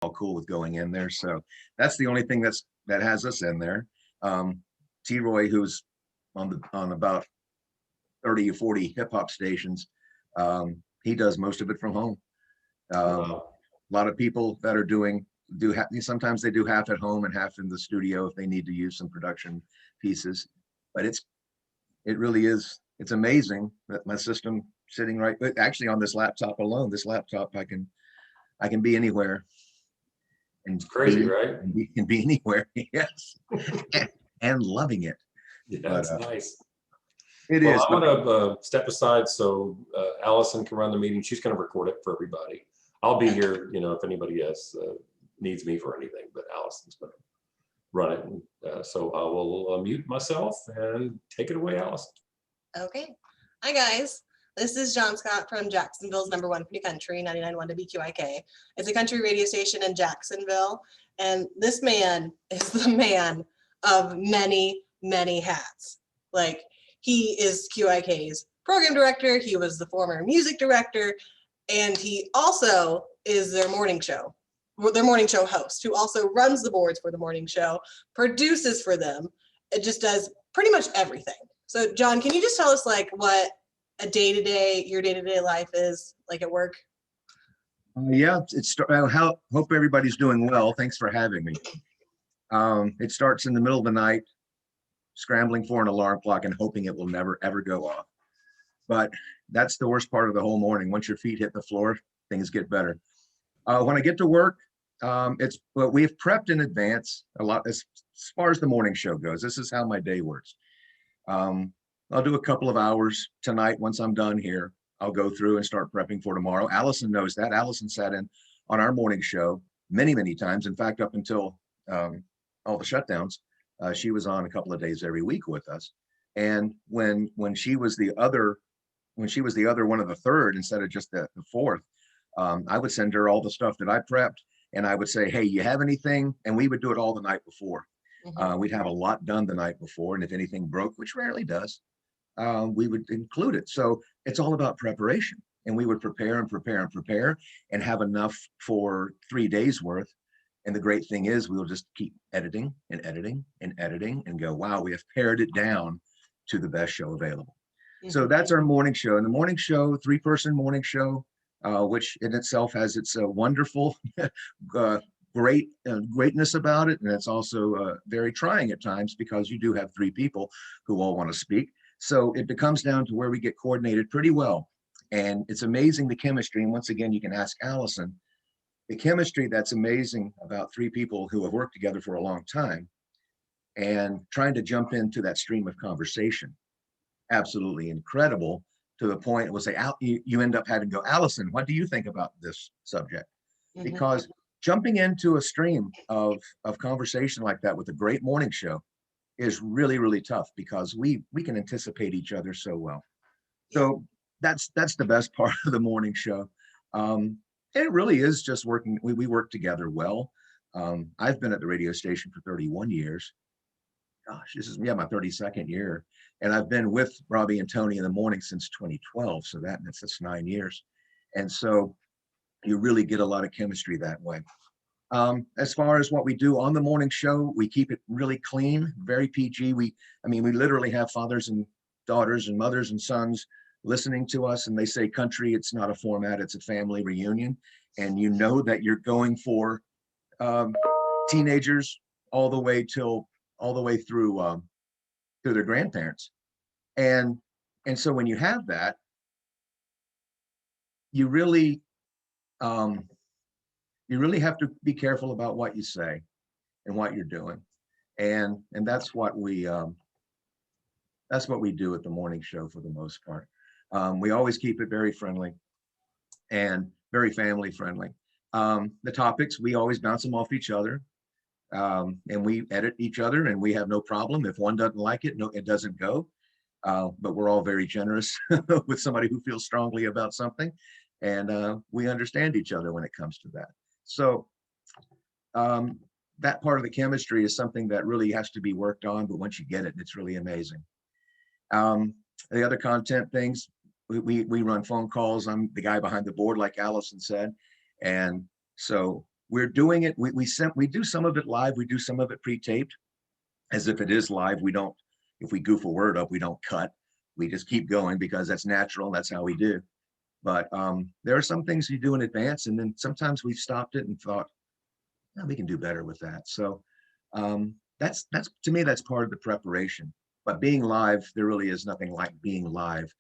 all cool with going in there. So that's the only thing that has us in there. T Roy, who's on about 30 or 40 hip hop stations, he does most of it from home. A lot of people that are sometimes they do half at home and half in the studio if they need to use some production pieces. But it really is, it's amazing that my system sitting right, actually on this laptop alone, this laptop, I can be anywhere and It's crazy, right? can be anywhere. Yes. and loving it. Yeah, But it's nice. it Well, is. I'm gonna step aside so Allison can run the meeting. She's gonna record it for everybody. I'll be here, if anybody else needs me for anything, but Allison's gonna run it. And, so I will mute myself and take it away, Allison. Okay. Hi, guys. This is John Scott from Jacksonville's #1 for the country, 99.1 WQIK. It's a country radio station in Jacksonville. And this man is the man of many, many hats. Like, he is QIK's program director. He was the former music director. And he also is their morning show host, who also runs the boards for the morning show, produces for them. It just does pretty much everything. So, John, can you just tell us like what your day-to-day life is like at work? Yeah, hope everybody's doing well. Thanks for having me. It starts in the middle of the night, scrambling for an alarm clock and hoping it will never, ever go off. But that's the worst part of the whole morning. Once your feet hit the floor, things get better. When I get to work, we've prepped in advance a lot as far as the morning show goes. This is how my day works. I'll do a couple of hours tonight. Once I'm done here, I'll go through and start prepping for tomorrow. Allison knows that. Allison sat in on our morning show many, many times. In fact, up until all the shutdowns, she was on a couple of days every week with us. And when she was the other one of the third instead of just the fourth, I would send her all the stuff that I prepped, and I would say, hey, you have anything? And we would do it all the night before. We'd have a lot done the night before, and if anything broke, which rarely does, we would include it. So it's all about preparation, and we would prepare and prepare and prepare and have enough for 3 days worth. And the great thing is we'll just keep editing and editing and editing and go, wow, we have pared it down to the best show available. So that's our morning show. And the morning show, 3-person morning show, which in itself has its wonderful greatness about it. And it's also very trying at times because you do have 3 people who all want to speak. So it becomes down to where we get coordinated pretty well. And it's amazing, the chemistry. And once again, you can ask Allison, the chemistry that's amazing about 3 people who have worked together for a long time and trying to jump into that stream of conversation. Absolutely incredible, to the point it will say, you end up having to go, Allison, what do you think about this subject? Because jumping into a stream of conversation like that with a great morning show is really, really tough because we can anticipate each other so well. So that's the best part of the morning show. It really is just working. We work together well. I've been at the radio station for 31 years. Gosh, this is my 32nd year. And I've been with Robbie and Toni in the morning since 2012. So that's 9 years. And so you really get a lot of chemistry that way. As far as what we do on the morning show, we keep it really clean, very PG. We literally have fathers and daughters and mothers and sons listening to us, and they say country, it's not a format, it's a family reunion. And you know that you're going for teenagers all the way through their grandparents. And so when you have that, you really have to be careful about what you say and what you're doing. And that's what we do at the morning show for the most part. We always keep it very friendly and very family friendly. The topics, we always bounce them off each other, and we edit each other, and we have no problem. If one doesn't like it, no, it doesn't go. But we're all very generous with somebody who feels strongly about something, and we understand each other when it comes to that. So that part of the chemistry is something that really has to be worked on, but once you get it, it's really amazing. The other content things, we run phone calls. I'm the guy behind the board, like Allison said. And so we're doing it. We do some of it live. We do some of it pre-taped as if it is live. We don't, if we goof a word up, we don't cut. We just keep going because that's natural. That's how we do. But there are some things you do in advance, and then sometimes we've stopped it and thought, yeah, we can do better with that. So that's to me, that's part of the preparation. But being live, there really is nothing like being live.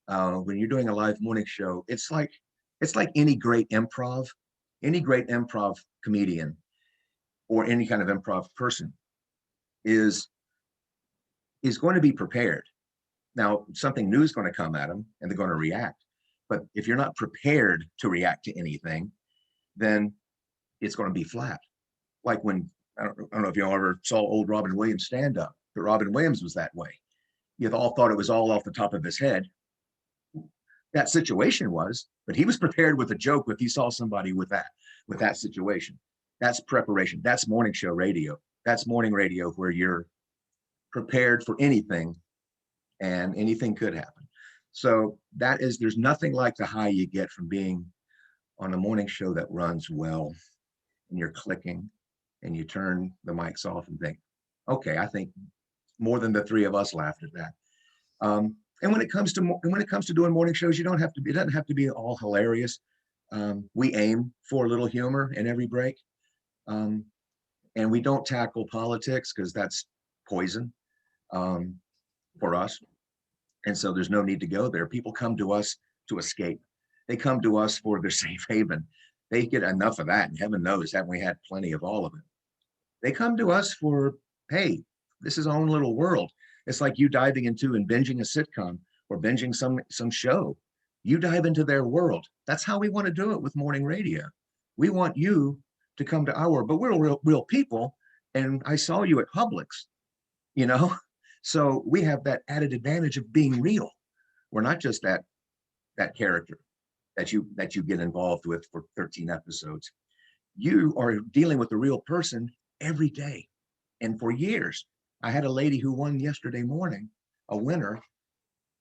When you're doing a live morning show, it's like any great improv comedian or any kind of improv person is going to be prepared. Now, something new is going to come at them and they're going to react. But if you're not prepared to react to anything, then it's going to be flat. Like when, I don't know if y'all ever saw old Robin Williams stand up, but Robin Williams was that way. You all thought it was all off the top of his head. That situation was, but he was prepared with a joke if he saw somebody with that situation. That's preparation. That's morning show radio. That's morning radio where you're prepared for anything and anything could happen. So there's nothing like the high you get from being on a morning show that runs well and you're clicking and you turn the mics off and think, okay, I think more than the three of us laughed at that. And when it comes to doing morning shows, it doesn't have to be all hilarious. We aim for a little humor in every break. And we don't tackle politics because that's poison for us. And so there's no need to go there. People come to us to escape. They come to us for their safe haven. They get enough of that, and heaven knows, haven't we had plenty of all of it? They come to us for, hey, this is our own little world. It's like you diving into and binging a sitcom or binging some show. You dive into their world. That's how we want to do it with morning radio. We want you to come to our world, but we're real people. And I saw you at Publix, you know? So we have that added advantage of being real. We're not just that character that you get involved with for 13 episodes. You are dealing with the real person every day. And for years, I had a lady who won yesterday morning, a winner,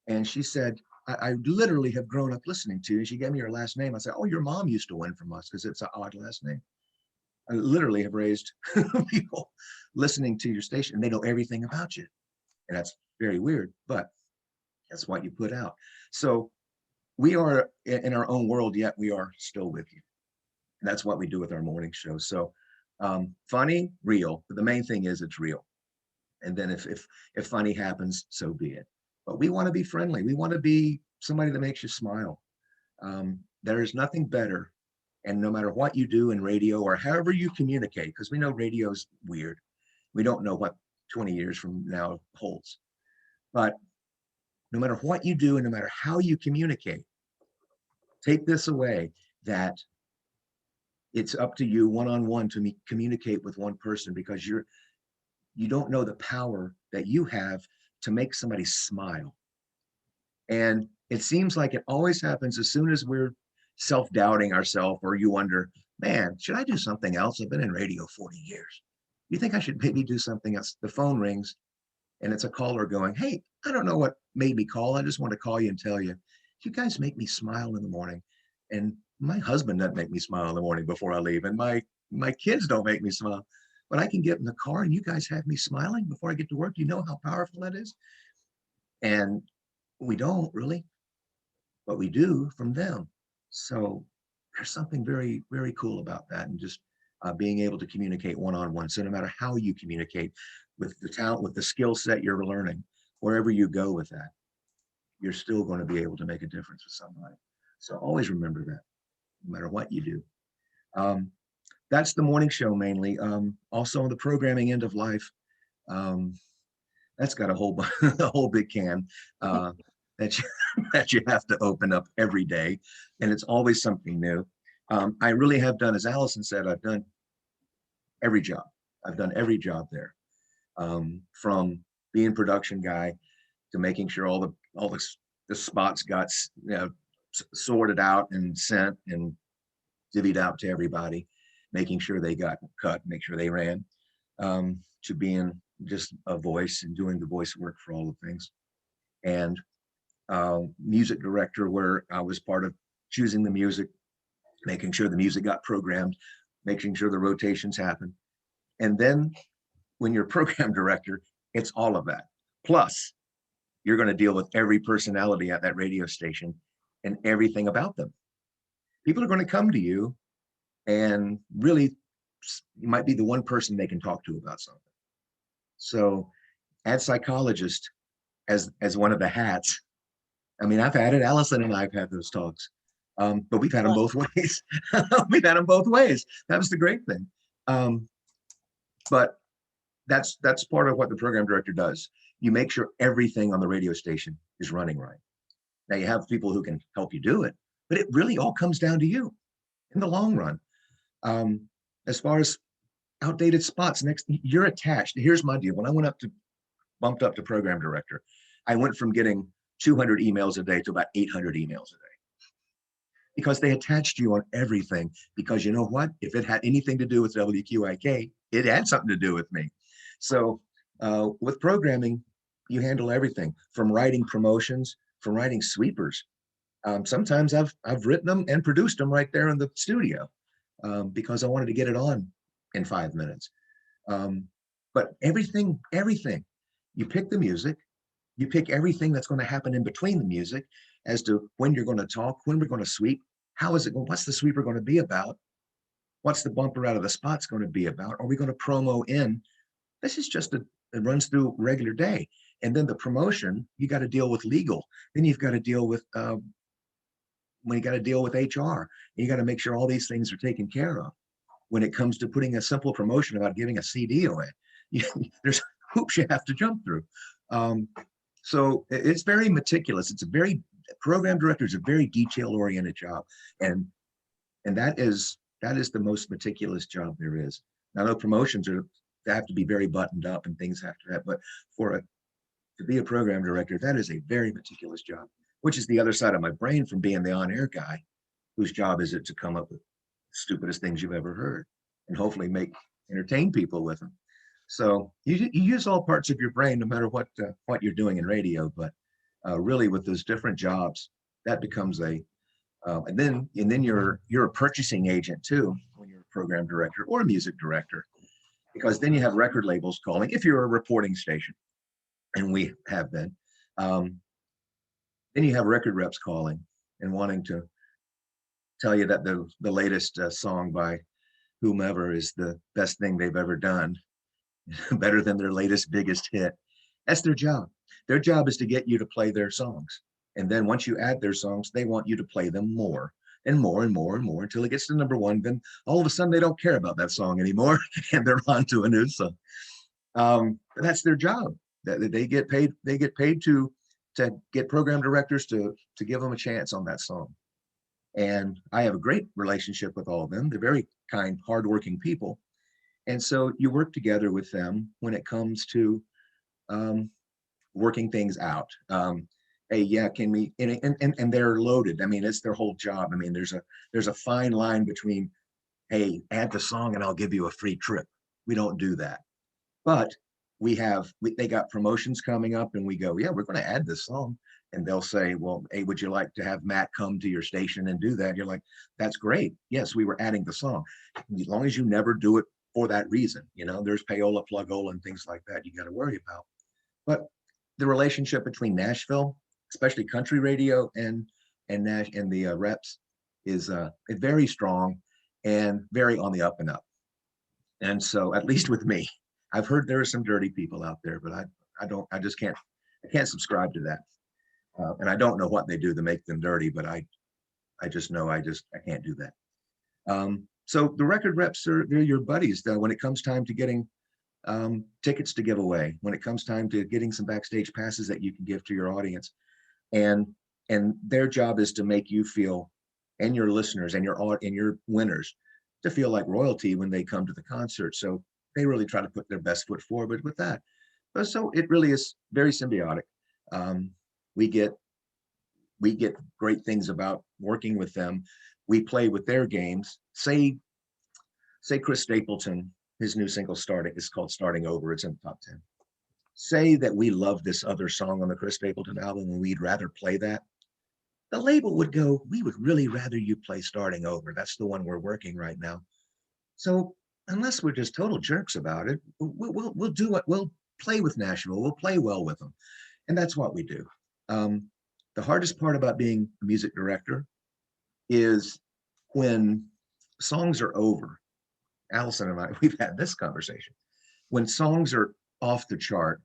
and she said, I literally have grown up listening to you. And she gave me her last name. I said, oh, your mom used to win from us because it's an odd last name. I literally have raised people listening to your station, and they know everything about you. And that's very weird, but that's what you put out. So we are in our own world, yet we are still with you. And that's what we do with our morning show. So funny, real, but the main thing is it's real. And then if funny happens, so be it. But we want to be friendly. We want to be somebody that makes you smile. There is nothing better. And no matter what you do in radio or however you communicate, because we know radio's weird. We don't know what 20 years from now holds. But no matter what you do and no matter how you communicate, take this away that it's up to you one-on-one to communicate with one person, because you don't know the power that you have to make somebody smile. And it seems like it always happens as soon as we're self-doubting ourselves, or you wonder, man, should I do something else? I've been in radio 40 years. You think I should maybe do something else? The phone rings and it's a caller going, hey, I don't know what made me call. I just want to call you and tell you, you guys make me smile in the morning. And my husband doesn't make me smile in the morning before I leave. And my kids don't make me smile. But I can get in the car and you guys have me smiling before I get to work. You know how powerful that is? And we don't really, but we do from them. So there's something very, very cool about that. And just being able to communicate one-on-one. So no matter how you communicate with the talent, with the skill set you're learning, wherever you go with that, you're still going to be able to make a difference with somebody. So always remember that, no matter what you do. That's the morning show mainly. Also on the programming end of life, that's got a whole big can that you have to open up every day, and it's always something new. I really have done, as Allison said, I've done every job. I've done every job there, from being production guy to making sure all the spots got sorted out and sent and divvied out to everybody, making sure they got cut, make sure they ran, to being just a voice and doing the voice work for all the things. And music director, where I was part of choosing the music, making sure the music got programmed, making sure the rotations happen. And then when you're program director, it's all of that. Plus, you're going to deal with every personality at that radio station and everything about them. People are going to come to you, and really, you might be the one person they can talk to about something. So, add psychologist as one of the hats. I mean, I've had it. Allison and I've had those talks, but we've had them both ways. We've had them both ways. That was the great thing. But that's part of what the program director does. You make sure everything on the radio station is running right. Now you have people who can help you do it, but it really all comes down to you in the long run. As far as outdated spots, next you're attached. Here's my deal. When I bumped up to program director, I went from getting 200 emails a day to about 800 emails a day, because they attached you on everything. Because you know what? If it had anything to do with WQIK, it had something to do with me. So with programming, you handle everything from writing promotions, from writing sweepers. Sometimes I've written them and produced them right there in the studio because I wanted to get it on in 5 minutes. But everything, you pick the music, you pick everything that's going to happen in between the music as to when you're going to talk, when we're going to sweep, how is it going, what's the sweeper going to be about? What's the bumper out of the spots going to be about? Are we going to promo in? This is just it runs through regular day. And then the promotion, you got to deal with legal. Then you've got to deal with when you got to deal with HR. You got to make sure all these things are taken care of. When it comes to putting a simple promotion about giving a CD away, there's hoops you have to jump through. So it's very meticulous. Program director is a very detail-oriented job, and that is the most meticulous job there is. Now, no promotions they have to be very buttoned up and things have to have, but to be a program director, that is a very meticulous job, which is the other side of my brain from being the on-air guy, whose job is it to come up with the stupidest things you've ever heard and hopefully entertain people with them. So you use all parts of your brain no matter what you're doing in radio, but really with those different jobs, that becomes and then you're a purchasing agent too when you're a program director or a music director, because then you have record labels calling if you're a reporting station, and we have been. Then you have record reps calling and wanting to tell you that the latest song by whomever is the best thing they've ever done, better than their latest biggest hit. That's their job. Their job is to get you to play their songs. And then once you add their songs, they want you to play them more and more and more and more until it gets to number one. Then all of a sudden they don't care about that song anymore and they're on to a new song. That's their job. They get paid. They get paid to get program directors to give them a chance on that song. And I have a great relationship with all of them. They're very kind, hardworking people. And so you work together with them when it comes to working things out. Hey, yeah, can we, and they're loaded. I mean, it's their whole job. I mean, there's a fine line between, hey, add the song and I'll give you a free trip. We don't do that. But they got promotions coming up and we go, yeah, we're going to add this song. And they'll say, well, hey, would you like to have Matt come to your station and do that? You're like, that's great. Yes, we were adding the song. As long as you never do it for that reason, there's payola, plugola, and things like that you got to worry about. But the relationship between Nashville, especially country radio and the reps, is very strong and very on the up and up. And so, at least with me, I've heard there are some dirty people out there, but I can't subscribe to that. And I don't know what they do to make them dirty, but I just know I can't do that. So the record reps they're your buddies when it comes time to getting tickets to give away, when it comes time to getting some backstage passes that you can give to your audience. And their job is to make you feel, and your listeners and your winners, to feel like royalty when they come to the concert. So they really try to put their best foot forward with that. But so it really is very symbiotic. We get great things about working with them. We play with their games. Say Chris Stapleton, his new single is called Starting Over. It's in the top 10. Say that we love this other song on the Chris Stapleton album and we'd rather play that. The label would go, we would really rather you play Starting Over. That's the one we're working right now. So unless we're just total jerks about it, we'll do what we'll play with Nashville. We'll play well with them. And that's what we do. The hardest part about being a music director is when songs are over. Allison and I, we've had this conversation. When songs are off the chart,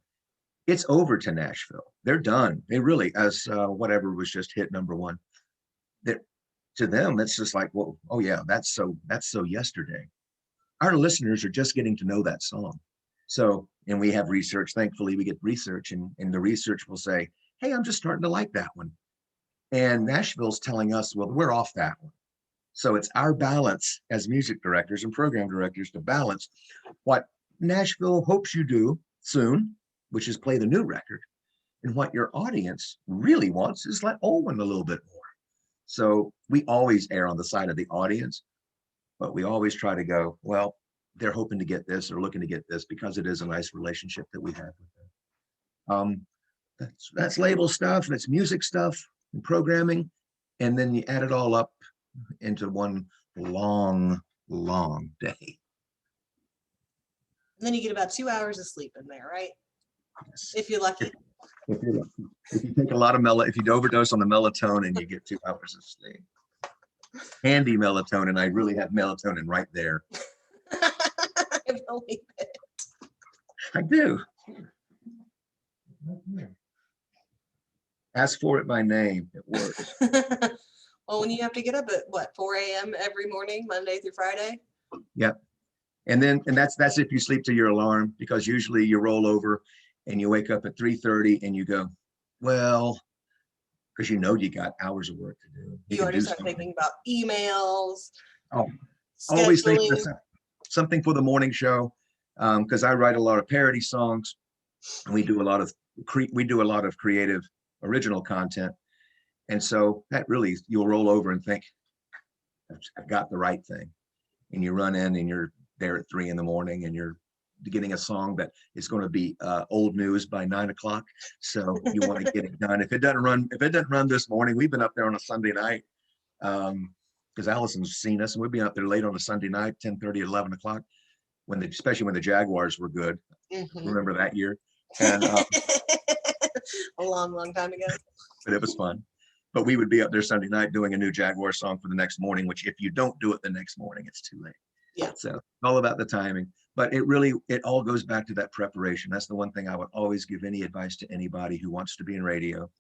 it's over to Nashville. They're done. They really, as whatever was just hit #1. That to them, it's just like, well, oh yeah, that's so yesterday. Our listeners are just getting to know that song. So, and we have research. Thankfully, we get research, and the research will say, hey, I'm just starting to like that one. And Nashville's telling us, well, we're off that one. So it's our balance as music directors and program directors to balance what Nashville hopes you do soon, which is play the new record, and what your audience really wants is let old one a little bit more. So we always err on the side of the audience, but we always try to go, well, they're hoping to get this or looking to get this because it is a nice relationship that we have with them. That's label stuff, that's music stuff and programming. And then you add it all up into one long, long day. And then you get about 2 hours of sleep in there, right? Yes. If you're lucky. If you're lucky. If you take a lot of if you overdose on the melatonin, you get 2 hours of sleep. Handy melatonin. I really have melatonin right there. I believe it. I do. Ask for it by name. It works. Well, when you have to get up at what, 4 a.m. every morning, Monday through Friday? Yep. And that's if you sleep to your alarm, because usually you roll over and you wake up at 3:30 and you go, well, because you know you got hours of work to do. You already start thinking about emails. Oh, always thinking scheduling. of something for the morning show, because I write a lot of parody songs, and we do a lot of creative original content, and so that really, you'll roll over and think, I've got the right thing, and you run in and you're there at 3 a.m. and you're getting a song that is going to be old news by 9 o'clock. So you want to get it done. If it doesn't run this morning, we've been up there on a Sunday night, because Allison's seen us, and we'd be up there late on a Sunday night, 10:30, 11 o'clock, especially when the Jaguars were good. Mhm. Remember that year? And A long, long time ago. but it was fun. But we would be up there Sunday night doing a new Jaguar song for the next morning, which if you don't do it the next morning, it's too late. Yeah. So all about the timing. But it all goes back to that preparation. That's the one thing I would always give any advice to anybody who wants to be in radio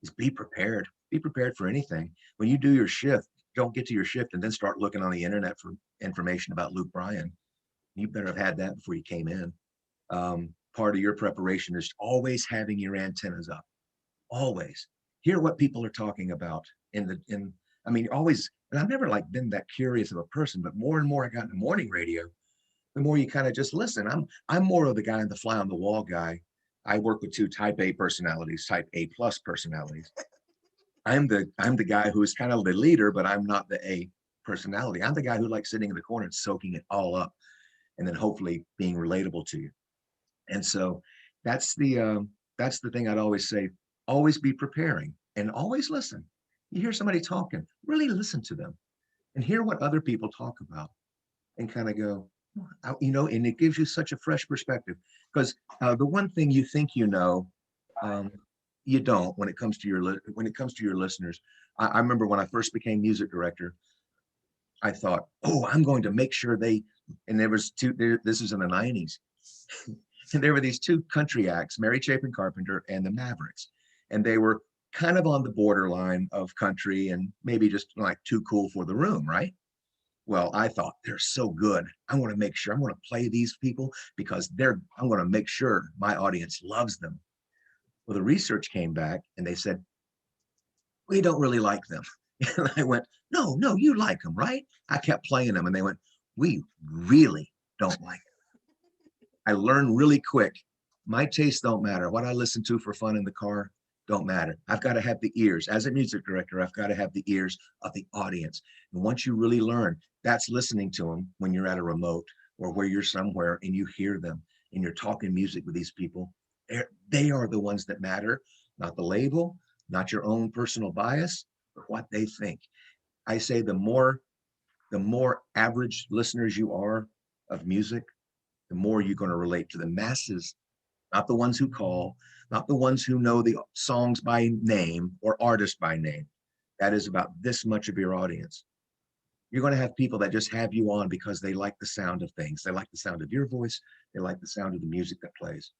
is be prepared. Be prepared for anything. When you do your shift, don't get to your shift and then start looking on the internet for information about Luke Bryan. You better have had that before you came in. Part of your preparation is always having your antennas up. Always hear what people are talking about always. And I've never been that curious of a person, but more and more I got into morning radio, the more you kind of just listen. I'm more of the guy, the fly on the wall guy. I work with 2 type A personalities, type A+ personalities. I'm the guy who is kind of the leader, but I'm not the A personality. I'm the guy who likes sitting in the corner and soaking it all up, and then hopefully being relatable to you. And so that's the thing I'd always say. Always be preparing and always listen. You hear somebody talking, really listen to them and hear what other people talk about, and kind of go, and it gives you such a fresh perspective, because the one thing you think you know, you don't when it comes to your listeners. I remember when I first became music director, I thought, oh, I'm going to make sure and there was this was in the 90s, and there were these 2 country acts, Mary Chapin Carpenter and the Mavericks, and they were kind of on the borderline of country and maybe just too cool for the room, right? Well, I thought, they're so good. I want to make sure I'm going to play these people because I'm going to make sure my audience loves them. Well, the research came back and they said, we don't really like them. And I went, no, you like them, right? I kept playing them and they went, we really don't like them. I learned really quick. My tastes don't matter. What I listen to for fun in the car don't matter. I've got to have the ears. As a music director, I've got to have the ears of the audience. And once you really learn, that's listening to them when you're at a remote or where you're somewhere and you hear them and you're talking music with these people. They are the ones that matter, not the label, not your own personal bias, but what they think. I say the more the more average listeners you are of music, the more you're going to relate to the masses, not the ones who call, not the ones who know the songs by name or artist by name. That is about this much of your audience. You're going to have people that just have you on because they like the sound of things. They like the sound of your voice. They like the sound of the music that plays.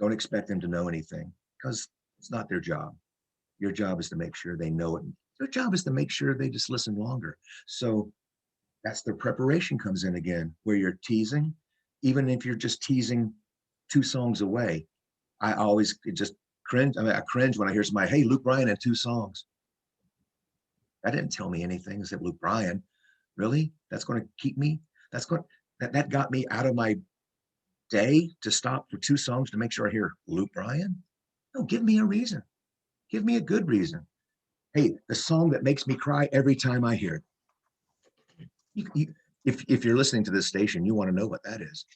Don't expect them to know anything because it's not their job. Your job is to make sure they know it. Their job is to make sure they just listen longer. So that's the preparation comes in again, where you're teasing. Even if you're just teasing 2 songs away, I always just cringe. I mean, I cringe when I hear somebody, hey, Luke Bryan had 2 songs. That didn't tell me anything except Luke Bryan. Really? That's going to keep me? That got me out of my day to stop for 2 songs to make sure I hear Luke Bryan? No, give me a reason. Give me a good reason. Hey, the song that makes me cry every time I hear it. If you're listening to this station, you want to know what that is.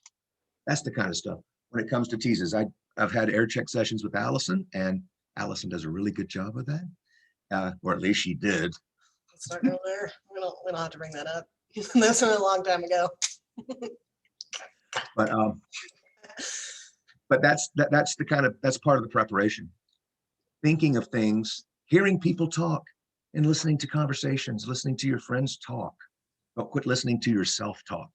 That's the kind of stuff. When it comes to teases, I've had air check sessions with Allison, and Allison does a really good job of that, or at least she did. Let's not go there. We don't have to bring that up. That's from a long time ago. But that's the kind of, that's part of the preparation. Thinking of things, hearing people talk, and listening to conversations, listening to your friends talk. But quit listening to yourself talk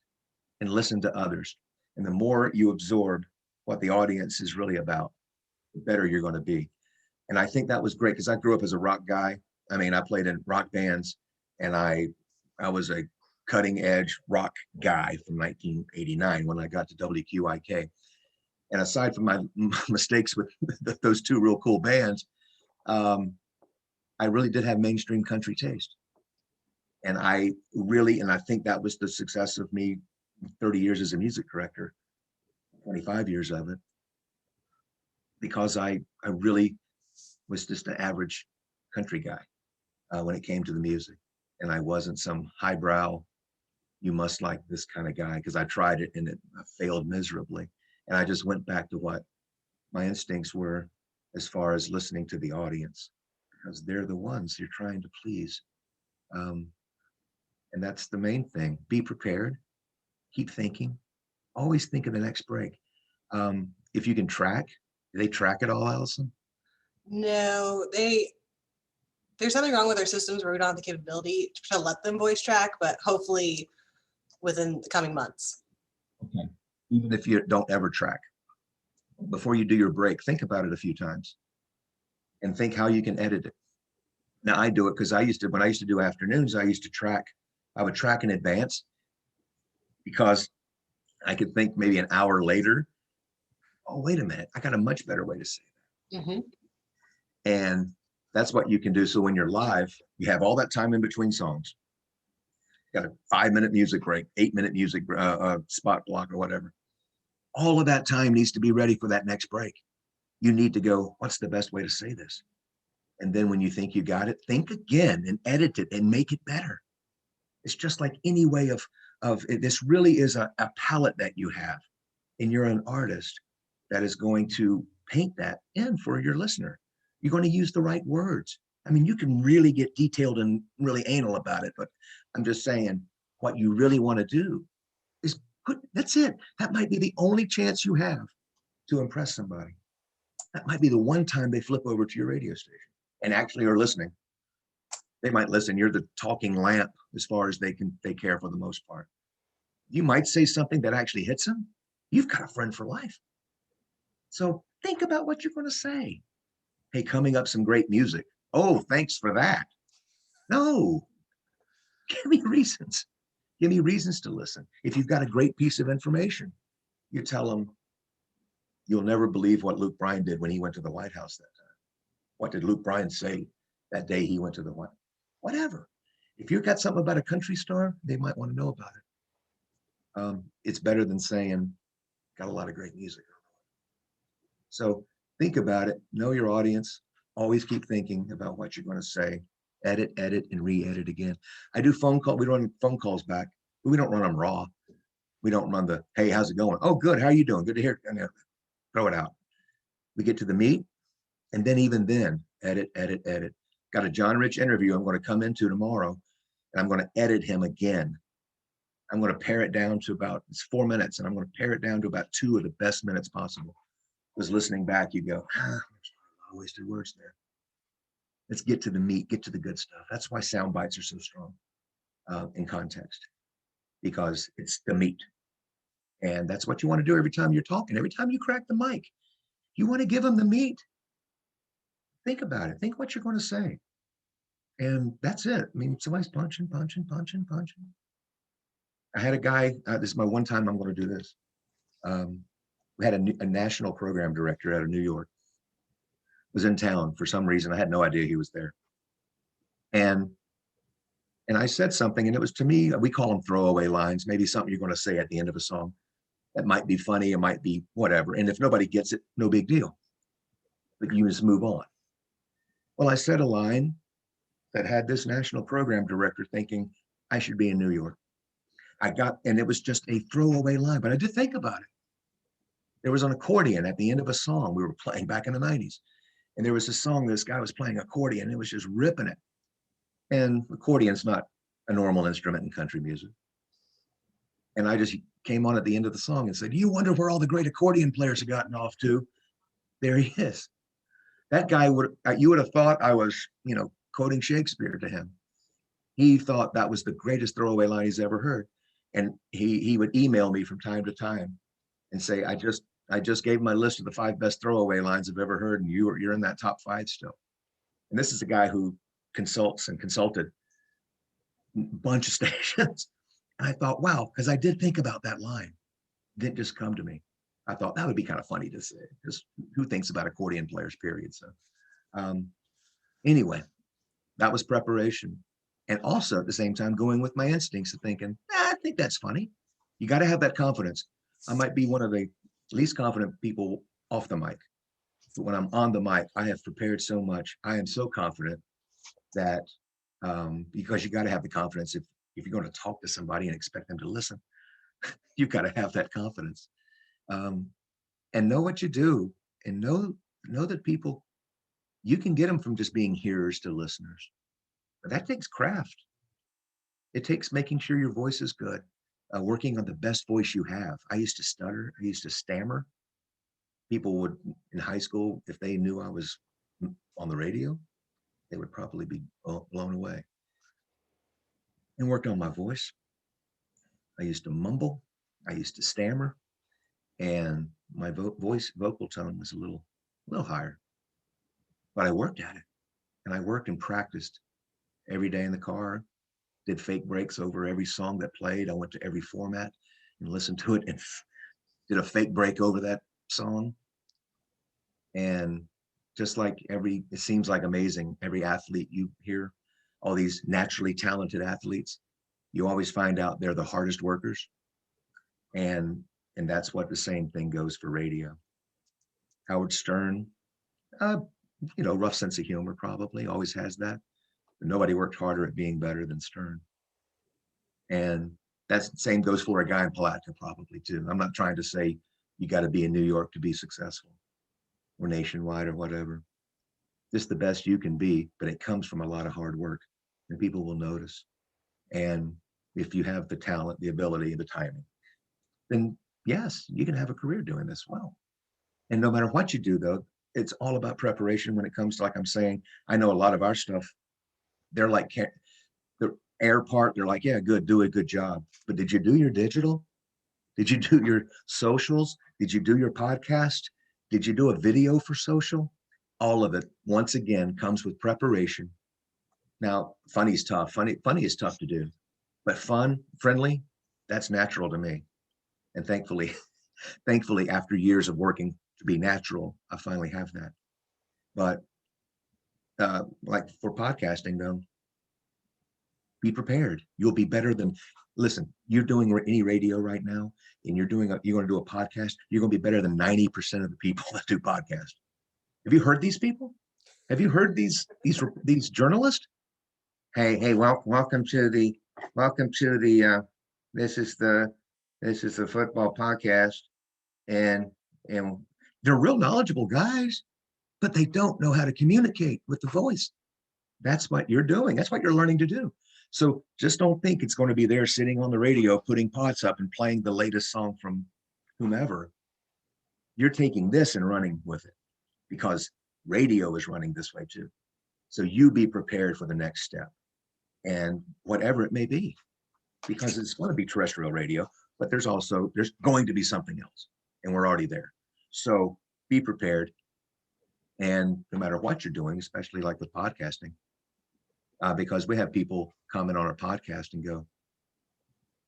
and listen to others. And the more you absorb what the audience is really about, the better you're going to be. And I think that was great because I grew up as a rock guy. I mean, I played in rock bands, and I was a cutting edge rock guy from 1989 when I got to WQIK. And aside from my mistakes with those 2 real cool bands, I really did have mainstream country taste. And I think that was the success of me 30 years as a music director, 25 years of it, because I really was just an average country guy when it came to the music. And I wasn't some highbrow, you must like this kind of guy, because I tried it and it failed miserably. And I just went back to what my instincts were as far as listening to the audience, because they're the ones you're trying to please. And that's the main thing. Be prepared, keep thinking, always think of the next break. If you can track, do they track it all, Allison? No, there's something wrong with our systems where we don't have the capability to let them voice track, but hopefully within the coming months. Okay. Even if you don't ever track, before you do your break, think about it a few times and think how you can edit it. Now I do it because when I used to do afternoons, I would track in advance because I could think maybe an hour later, oh, wait a minute, I got a much better way to say that. Mm-hmm. And that's what you can do. So when you're live, you have all that time in between songs. You got a 5-minute music break, 8-minute music spot block or whatever. All of that time needs to be ready for that next break. You need to go, what's the best way to say this? And then when you think you got it, think again and edit it and make it better. It's just like any way of this really is a palette that you have, and you're an artist that is going to paint that in for your listener. You're going to use the right words. I mean, you can really get detailed and really anal about it, but I'm just saying what you really want to do is that's it. That might be the only chance you have to impress somebody. That might be the one time they flip over to your radio station and actually are listening. They might listen. You're the talking lamp as far as they care for the most part. You might say something that actually hits them. You've got a friend for life. So think about what you're going to say. Hey, coming up, some great music. Oh, thanks for that. No, give me reasons. Give me reasons to listen. If you've got a great piece of information, you tell them, you'll never believe what Luke Bryan did when he went to the White House that time. What did Luke Bryan say that day he went to the White House? Whatever. If you've got something about a country star, they might want to know about it. It's better than saying, got a lot of great music. So think about it. Know your audience. Always keep thinking about what you're going to say. Edit, and re-edit again. I do phone call. We run phone calls back, but we don't run them raw. We don't run the, hey, how's it going? Oh, good. How are you doing? Good to hear. And throw it out. We get to the meat, and then even then, edit. Got a John Rich interview I'm going to come into tomorrow, and I'm going to edit him again. I'm going to pare it down to about, it's 4 minutes, and I'm going to pare it down to about 2 of the best minutes possible. Because listening back, you go, there's a lot of wasted words there. Let's get to the meat, get to the good stuff. That's why sound bites are so strong in context, because it's the meat. And that's what you want to do every time you're talking. Every time you crack the mic, you want to give them the meat. Think about it. Think what you're going to say. And that's it. I mean, somebody's punching. I had a guy, this is my one time I'm going to do this. We had a national program director out of New York, was in town for some reason. I had no idea he was there. And I said something, and it was, to me, we call them throwaway lines, maybe something you're going to say at the end of a song that might be funny, it might be whatever. And if nobody gets it, no big deal. But you just move on. Well, I said a line that had this national program director thinking I should be in New York. And it was just a throwaway line, but I did think about it. There was an accordion at the end of a song we were playing back in the 90s. And there was a song, this guy was playing accordion, and it was just ripping it. And accordion's not a normal instrument in country music. And I just came on at the end of the song and said, "Do you wonder where all the great accordion players have gotten off to?" There he is. That guy you would have thought I was, quoting Shakespeare to him. He thought that was the greatest throwaway line he's ever heard. And he would email me from time to time and say, I just gave my list of the 5 best throwaway lines I've ever heard, and you're in that top 5 still. And this is a guy who consults and consulted a bunch of stations. And I thought, wow, because I did think about that line. It didn't just come to me. I thought that would be kind of funny to say, because who thinks about accordion players, period. So anyway, that was preparation. And also at the same time, going with my instincts of thinking, I think that's funny. You got to have that confidence. I might be one of the least confident people off the mic. But when I'm on the mic, I have prepared so much. I am so confident that because you got to have the confidence if you're going to talk to somebody and expect them to listen, you've got to have that confidence. And know what you do, and know that people, you can get them from just being hearers to listeners. But that takes craft. It takes making sure your voice is good, working on the best voice you have. I used to stutter. I used to stammer. People would, in high school, if they knew I was on the radio, they would probably be blown away. And worked on my voice. I used to mumble. I used to stammer. And my vocal tone was a little higher. But I worked at it. And I worked and practiced every day in the car, did fake breaks over every song that played. I went to every format and listened to it and did a fake break over that song. And just like it seems like amazing, every athlete you hear, all these naturally talented athletes, you always find out they're the hardest workers. And that's what the same thing goes for radio. Howard Stern, rough sense of humor, probably always has that. But nobody worked harder at being better than Stern. And that's the same goes for a guy in Palatka, probably too. I'm not trying to say you got to be in New York to be successful or nationwide or whatever. Just the best you can be, but it comes from a lot of hard work, and people will notice. And if you have the talent, the ability, the timing, then yes, you can have a career doing this well. And no matter what you do, though, it's all about preparation when it comes to, like I'm saying, I know a lot of our stuff, they're like the air part, they're like, yeah, good, do a good job. But did you do your digital? Did you do your socials? Did you do your podcast? Did you do a video for social? All of it, once again, comes with preparation. Now, funny is tough. Funny is tough to do. But fun, friendly, that's natural to me. And thankfully, after years of working to be natural, I finally have that. But like for podcasting, though, be prepared. You'll be better than, listen, you're doing any radio right now, and you're going to do a podcast, you're going to be better than 90% of the people that do podcasts. Have you heard these people? Have you heard these journalists? Hey, welcome to the this is the football podcast, and they're real knowledgeable guys, but they don't know how to communicate with the voice. That's what you're doing. That's what you're learning to do. So just don't think it's going to be there sitting on the radio, putting pots up and playing the latest song from whomever. You're taking this and running with it because radio is running this way too. So you be prepared for the next step and whatever it may be, because it's going to be terrestrial radio, but there's going to be something else and we're already there. So be prepared. And no matter what you're doing, especially like with podcasting, because we have people comment on our podcast and go,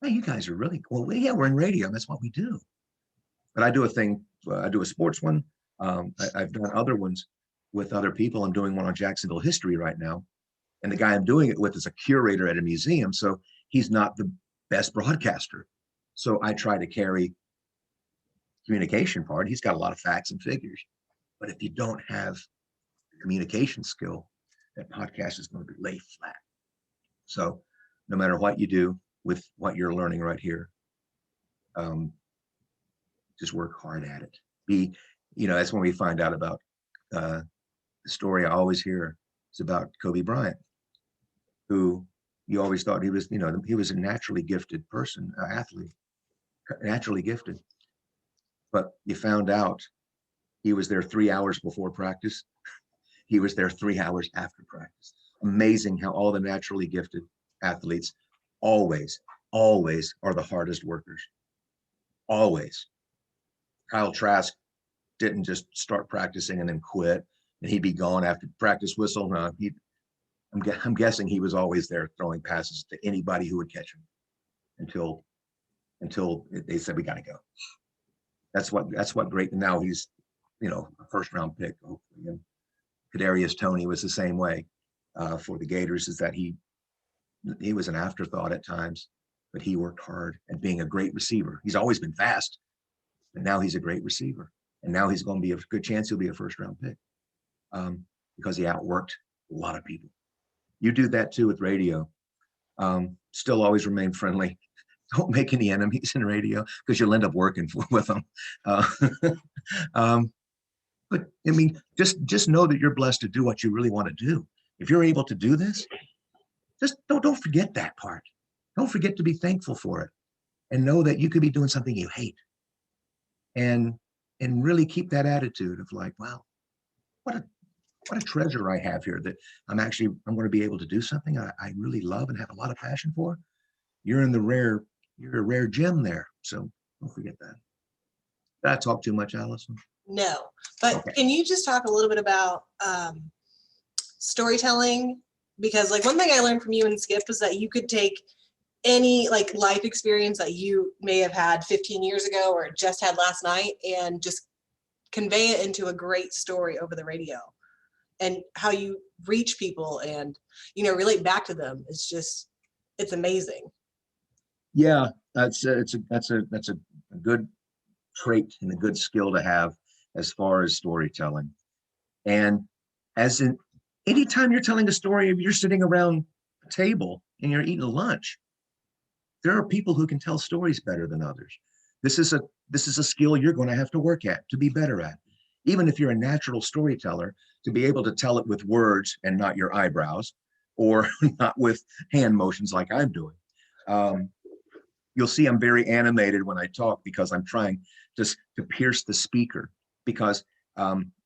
hey, you guys are really cool. Yeah, we're in radio. That's what we do. But I do a thing. I do a sports one. I've done other ones with other people. I'm doing one on Jacksonville history right now. And the guy I'm doing it with is a curator at a museum. So he's not the best broadcaster. So I try to carry communication part. He's got a lot of facts and figures. But if you don't have the communication skill, that podcast is going to be lay flat. So no matter what you do with what you're learning right here, just work hard at it. That's when we find out about the story I always hear is about Kobe Bryant, who you always thought he was a naturally gifted person, athlete, naturally gifted. But you found out he was there 3 hours before practice. He was there 3 hours after practice. Amazing how all the naturally gifted athletes always are the hardest workers. Always. Kyle Trask didn't just start practicing and then quit and he'd be gone after practice whistle. No, I'm guessing he was always there throwing passes to anybody who would catch him until they said, we got to go. That's what great. And now he's, a first round pick, hopefully. And Kadarius Toni was the same way for the Gators, is that he was an afterthought at times, but he worked hard at being a great receiver. He's always been fast, and now he's a great receiver. And now he's going to be a good chance he'll be a first round pick because he outworked a lot of people. You do that too with radio. Still always remain friendly. Don't make any enemies in radio because you'll end up working with them. But I mean, just know that you're blessed to do what you really want to do. If you're able to do this, just don't forget that part. Don't forget to be thankful for it, and know that you could be doing something you hate, and really keep that attitude of like, wow, what a treasure I have here that I'm going to be able to do something I really love and have a lot of passion for. You're a rare gem there, so don't forget that. Did I talk too much, Allison? No, but okay. Can you just talk a little bit about storytelling? Because like one thing I learned from you and Skip is that you could take any like life experience that you may have had 15 years ago or just had last night and just convey it into a great story over the radio, and how you reach people and, relate back to them. It's amazing. Yeah, that's a good trait and a good skill to have as far as storytelling. And as in anytime you're telling a story, if you're sitting around a table and you're eating lunch, there are people who can tell stories better than others. This is a skill you're going to have to work at to be better at. Even if you're a natural storyteller, to be able to tell it with words and not your eyebrows, or not with hand motions like I'm doing. You'll see I'm very animated when I talk because I'm trying just to pierce the speaker, because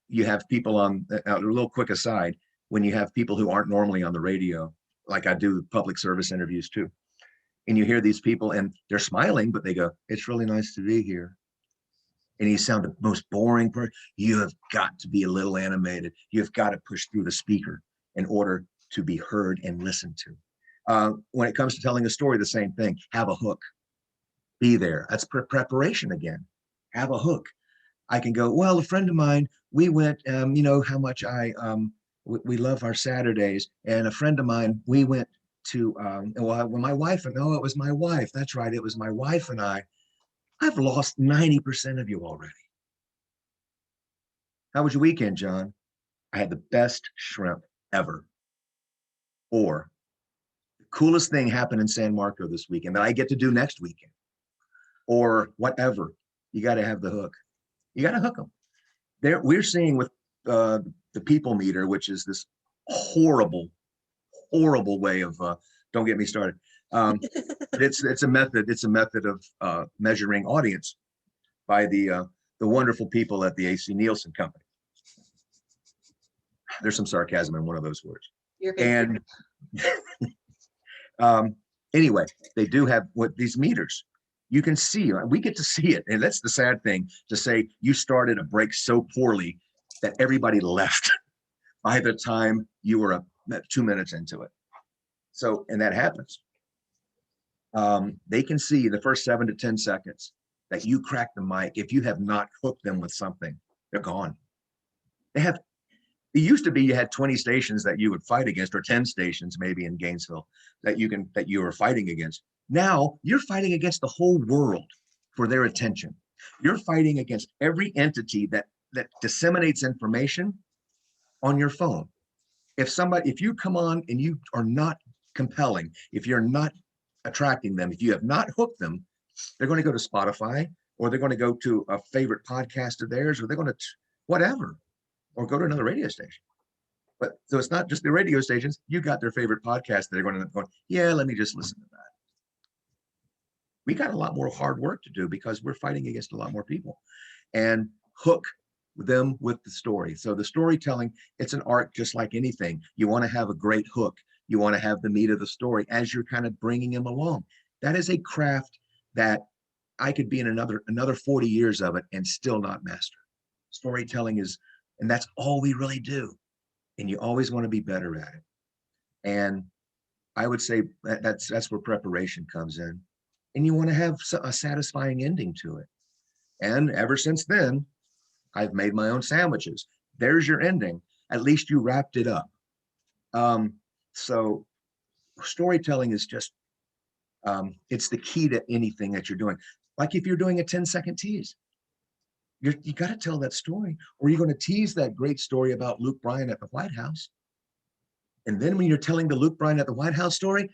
you have people on, a little quick aside, when you have people who aren't normally on the radio, like I do public service interviews too, and you hear these people and they're smiling, but they go, it's really nice to be here. And you sound the most boring person. You have got to be a little animated. You've got to push through the speaker in order to be heard and listened to. When it comes to telling a story, the same thing. Have a hook. Be there. That's preparation again. Have a hook. I can go, well, a friend of mine, we went, how much we love our Saturdays. And a friend of mine, we went to, my wife, it was my wife. That's right. It was my wife and I. I've lost 90% of you already. How was your weekend, John? I had the best shrimp ever. Or the coolest thing happened in San Marco this weekend that I get to do next weekend. Or whatever. You got to have the hook. You got to hook them. We're seeing with the people meter, which is this horrible way of Don't get me started. But it's a method of measuring audience by the wonderful people at the AC Nielsen company. There's some sarcasm in one of those words. Your favorite. And anyway, they do have what these meters. You can see, we get to see it. And that's the sad thing, to say you started a break so poorly that everybody left by the time you were 2 minutes into it. So, and that happens. They can see the first 7 to 10 seconds that you crack the mic. If you have not hooked them with something, they're gone. It used to be you had 20 stations that you would fight against, or 10 stations maybe in Gainesville that you were fighting against. Now you're fighting against the whole world for their attention. You're fighting against every entity that disseminates information on your phone. If you come on and you are not compelling, if you're not attracting them, if you have not hooked them, they're going to go to Spotify, or they're going to go to a favorite podcast of theirs, or they're going to whatever, or go to another radio station. But so it's not just the radio stations. You got their favorite podcast. They're going to go, yeah, let me just listen to that. We got a lot more hard work to do because we're fighting against a lot more people, and hook them with the story. So the storytelling, it's an art just like anything. You want to have a great hook. You want to have the meat of the story as you're kind of bringing them along. That is a craft that I could be in another 40 years of it and still not master. Storytelling is, and that's all we really do. And you always want to be better at it. And I would say that's where preparation comes in. And you want to have a satisfying ending to it. And ever since then, I've made my own sandwiches. There's your ending. At least you wrapped it up. So storytelling is just, it's the key to anything that you're doing. Like if you're doing a 10-second tease, you got to tell that story, or you're going to tease that great story about Luke Bryan at the White House. And then when you're telling the Luke Bryan at the White House story,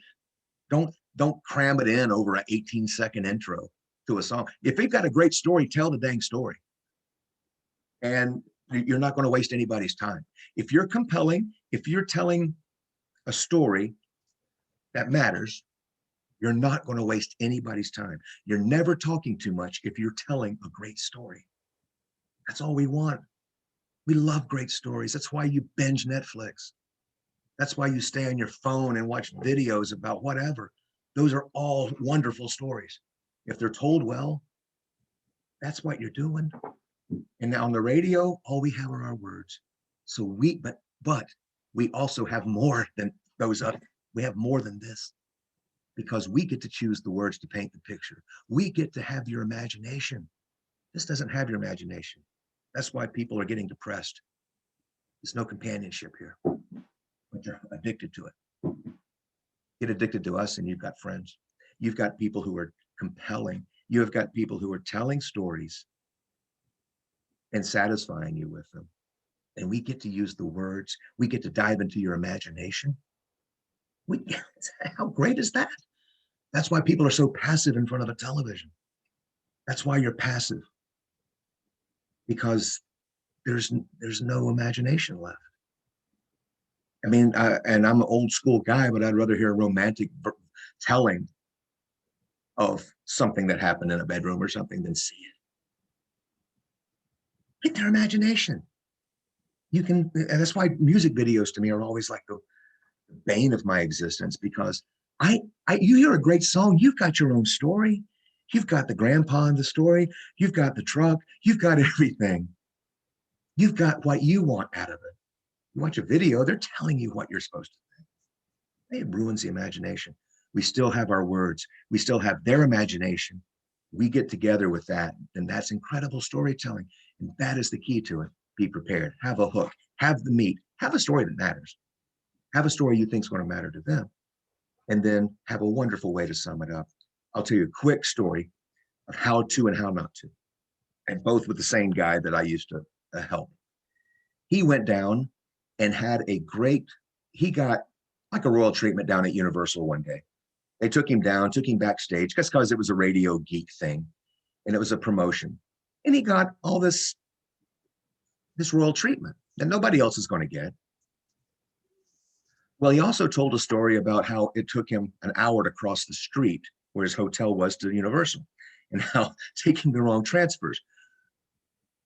don't cram it in over an 18-second intro to a song. If you've got a great story, tell the dang story. And you're not going to waste anybody's time. If you're compelling, if you're telling a story that matters, you're not going to waste anybody's time. You're never talking too much if you're telling a great story. That's all we want. We love great stories. That's why you binge Netflix. That's why you stay on your phone and watch videos about whatever. Those are all wonderful stories. If they're told well, that's what you're doing. And now on the radio, all we have are our words. So but we also have more than those other. We have more than this, because we get to choose the words to paint the picture. We get to have your imagination. This doesn't have your imagination. That's why people are getting depressed. There's no companionship here, but you're addicted to it. Get addicted to us and you've got friends. You've got people who are compelling. You have got people who are telling stories and satisfying you with them. And we get to use the words. We get to dive into your imagination. How great is that? That's why people are so passive in front of a television. That's why you're passive, because there's no imagination left. I mean, and I'm an old school guy, but I'd rather hear a romantic telling of something that happened in a bedroom or something than see it. Get their imagination. You can, and that's why music videos to me are always like the bane of my existence, because you hear a great song, you've got your own story. You've got the grandpa in the story. You've got the truck. You've got everything. You've got what you want out of it. You watch a video, they're telling you what you're supposed to think. It ruins the imagination. We still have our words. We still have their imagination. We get together with that, and that's incredible storytelling. And that is the key to it. Be prepared. Have a hook. Have the meat. Have a story that matters. Have a story you think is going to matter to them. And then have a wonderful way to sum it up. I'll tell you a quick story of how to and how not to. And both with the same guy that I used to help. He went down and had he got like a royal treatment down at Universal one day. They took him down, took him backstage, just because it was a radio geek thing. And it was a promotion. And he got all this royal treatment that nobody else is going to get. Well, he also told a story about how it took him an hour to cross the street where his hotel was to Universal, and how taking the wrong transfers.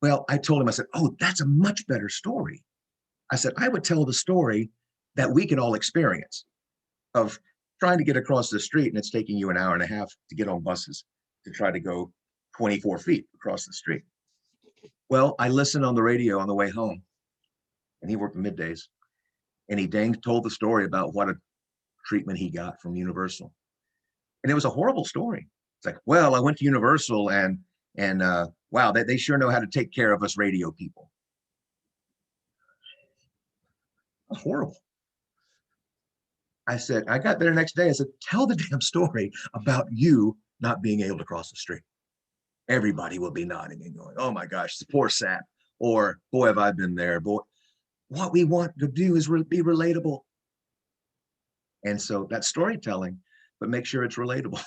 Well, I told him, I said, oh, that's a much better story. I said, I would tell the story that we can all experience of trying to get across the street and it's taking you an hour and a half to get on buses to try to go 24 feet across the street. Well, I listened on the radio on the way home, and he worked middays, and he told the story about what a treatment he got from Universal. And it was a horrible story. It's like, well, I went to Universal and wow, they sure know how to take care of us radio people. Horrible. I said, I got there the next day. I said, tell the damn story about you not being able to cross the street. Everybody will be nodding and going, oh my gosh, the poor sap. Or, boy, have I been there. Boy, what we want to do is be relatable. And so that's storytelling, but make sure it's relatable.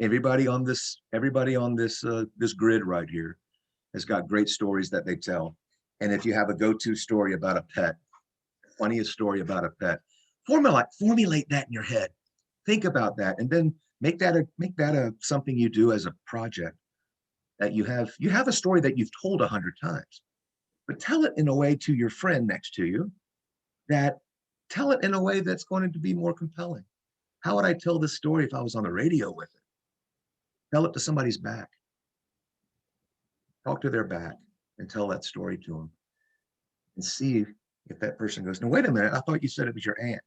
Everybody on this this grid right here has got great stories that they tell. And if you have a go-to story about a pet, funniest story about a pet, formulate that in your head. Think about that, and then make that a something you do as a project. That you have a story that you've told 100 times, but tell it in a way to your friend next to you, that tell it in a way that's going to be more compelling. How would I tell this story if I was on the radio with it? Tell it to somebody's back. Talk to their back and tell that story to them, and see if that person goes, no, wait a minute, I thought you said it was your aunt,